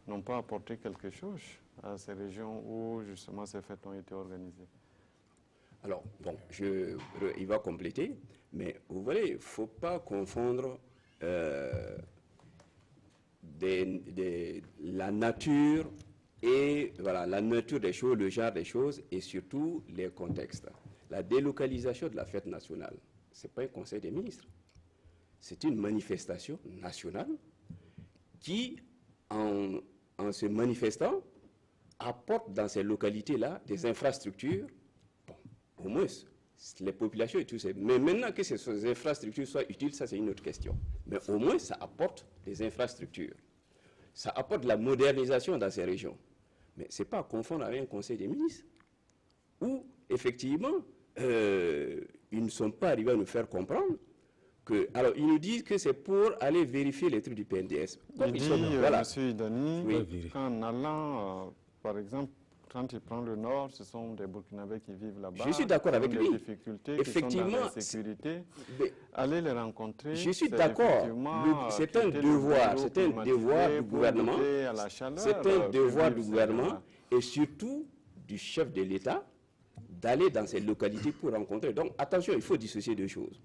n'ont pas apporté quelque chose à ces régions où justement ces fêtes ont été organisées? Alors, bon, il va compléter, mais vous voyez, il ne faut pas confondre la nature et voilà, la nature des choses, le genre des choses et surtout les contextes. La délocalisation de la fête nationale, ce n'est pas un conseil des ministres. C'est une manifestation nationale qui, en se manifestant, apporte dans ces localités-là des infrastructures, bon, au moins les populations et tout ça. Mais maintenant que ces infrastructures soient utiles, ça c'est une autre question. Mais au moins ça apporte des infrastructures. Ça apporte de la modernisation dans ces régions. Mais ce n'est pas à confondre avec un conseil des ministres, où effectivement, ils ne sont pas arrivés à nous faire comprendre que, alors, ils nous disent que c'est pour aller vérifier les trucs du PNDS. Il dit, voilà. Monsieur Idani, oui. Qu'en allant, par exemple, quand il prend le nord, ce sont des Burkinabés qui vivent là-bas. Je suis d'accord avec lui. Des difficultés, effectivement, qui sont dans la sécurité. Aller les rencontrer. Je suis d'accord. C'est un devoir. C'est un devoir du gouvernement. C'est un devoir du gouvernement et surtout du chef de l'État d'aller dans ces localités pour rencontrer. Donc, attention, il faut dissocier deux choses.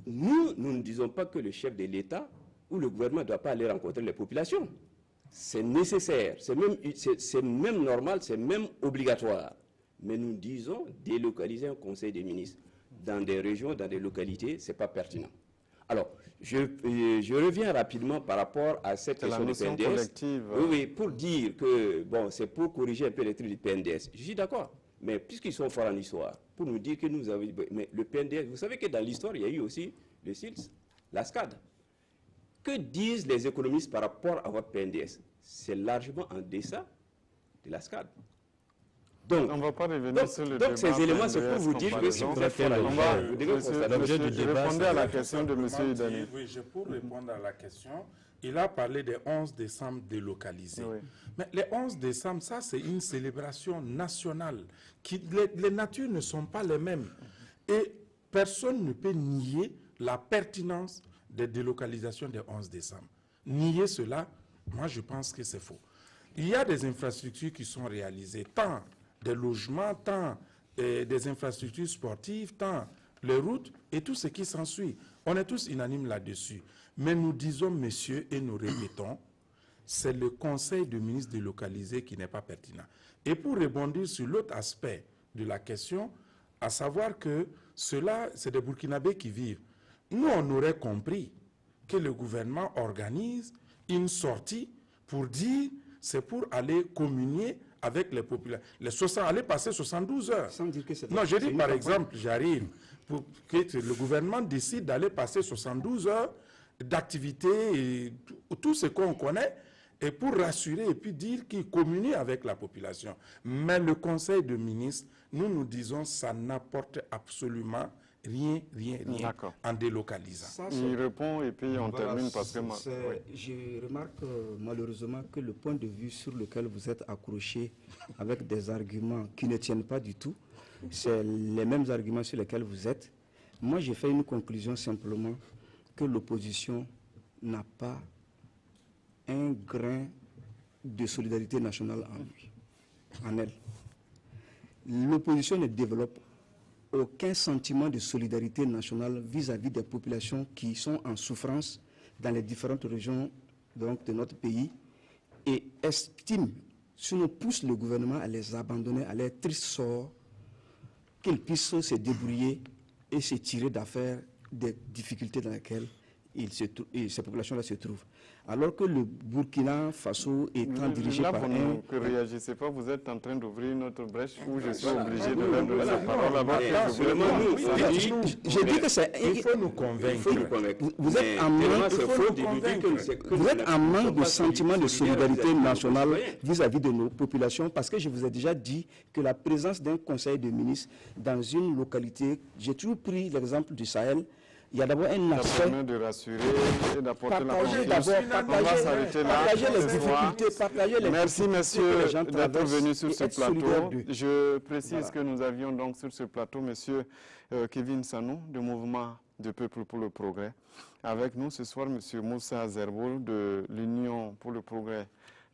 Nous ne disons pas que le chef de l'État ou le gouvernement ne doit pas aller rencontrer les populations. C'est nécessaire, c'est même normal, c'est même obligatoire. Mais nous disons délocaliser un conseil des ministres dans des régions, dans des localités, ce n'est pas pertinent. Alors, je reviens rapidement par rapport à cette question du PNDS. Oui, pour dire que bon, c'est pour corriger un peu les trucs du PNDS. Je suis d'accord. Mais puisqu'ils sont forts en histoire, pour nous dire que nous avons... Mais le PNDS, vous savez que dans l'histoire, il y a eu aussi le SILS, la SCAD. Que disent les économistes par rapport à votre PNDS? c'est largement en deçà de la SCAD. Donc, on ne va pas revenir sur le débat. Donc ces éléments, c'est pour vous dire que si vous êtes fort à je répondais à la question de M. Idani. Oui, pour répondre à la question, il a parlé des 11 décembre délocalisés. Oui. Mais les 11 décembre, ça c'est une célébration nationale. Les natures ne sont pas les mêmes. Et personne ne peut nier la pertinence des délocalisations des 11 décembre. Nier cela, moi je pense que c'est faux. Il y a des infrastructures qui sont réalisées, tant des logements, tant des infrastructures sportives, tant les routes et tout ce qui s'ensuit. On est tous unanimes là-dessus. Mais nous disons, messieurs, et nous répétons, c'est le Conseil de ministres délocalisé qui n'est pas pertinent. Et pour rebondir sur l'autre aspect de la question, à savoir que cela, c'est des Burkinabés qui vivent. Nous, on aurait compris que le gouvernement organise une sortie pour dire c'est pour aller communier avec les populations. Aller passer 72 heures. Sans dire que c'est non, je dis par exemple, j'arrive, pour que le gouvernement décide d'aller passer 72 heures d'activité, tout ce qu'on connaît, et pour rassurer et puis dire qu'il communie avec la population. Mais le Conseil de ministres, nous disons, ça n'apporte absolument rien en délocalisant. Ça, il répond et puis on termine parce que... Je remarque malheureusement que le point de vue sur lequel vous êtes accroché avec des arguments qui ne tiennent pas du tout, c'est les mêmes arguments sur lesquels vous êtes. Moi, j'ai fait une conclusion simplement que l'opposition n'a pas un grain de solidarité nationale en elle. L'opposition ne développe aucun sentiment de solidarité nationale vis-à-vis des populations qui sont en souffrance dans les différentes régions donc, de notre pays et estime, sinon pousse le gouvernement à les abandonner à leur triste sort, qu'ils puissent se débrouiller et se tirer d'affaire des difficultés dans lesquelles ces populations-là se trouvent. Alors que le Burkina Faso étant dirigé par vous ne réagissez pas, vous êtes en train d'ouvrir une autre brèche où je suis obligé de leur donner la parole. Je dis que c'est... Il faut nous convaincre. Vous êtes en manque de sentiment de solidarité nationale vis-à-vis de nos populations, parce que je vous ai déjà dit que la présence d'un conseil de ministres dans une localité, j'ai toujours pris l'exemple du Sahel, il y a d'abord un aspect... Ça permet de rassurer et d'apporter la confiance. Partager les difficultés, partager les... Merci, messieurs, d'être venus sur ce plateau. Je précise que nous avions donc sur ce plateau monsieur Kevin Sanou, du Mouvement du Peuple pour le Progrès. Avec nous ce soir, monsieur Moussa Zerboul, de l'Union pour le Progrès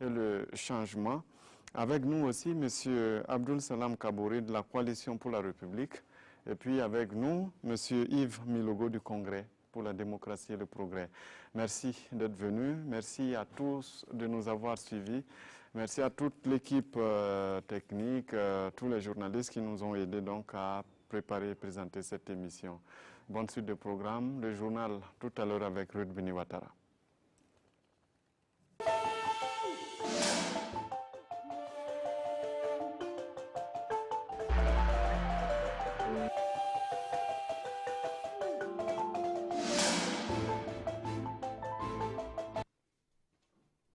et le Changement. Avec nous aussi, monsieur Abdoul Salam Kabouré, de la Coalition pour la République. Et puis avec nous, M. Yves Milogo du Congrès pour la démocratie et le progrès. Merci d'être venu. Merci à tous de nous avoir suivis. Merci à toute l'équipe technique, tous les journalistes qui nous ont aidés donc à préparer et présenter cette émission. Bonne suite de programme. Le journal tout à l'heure avec Ruth Beniwatara.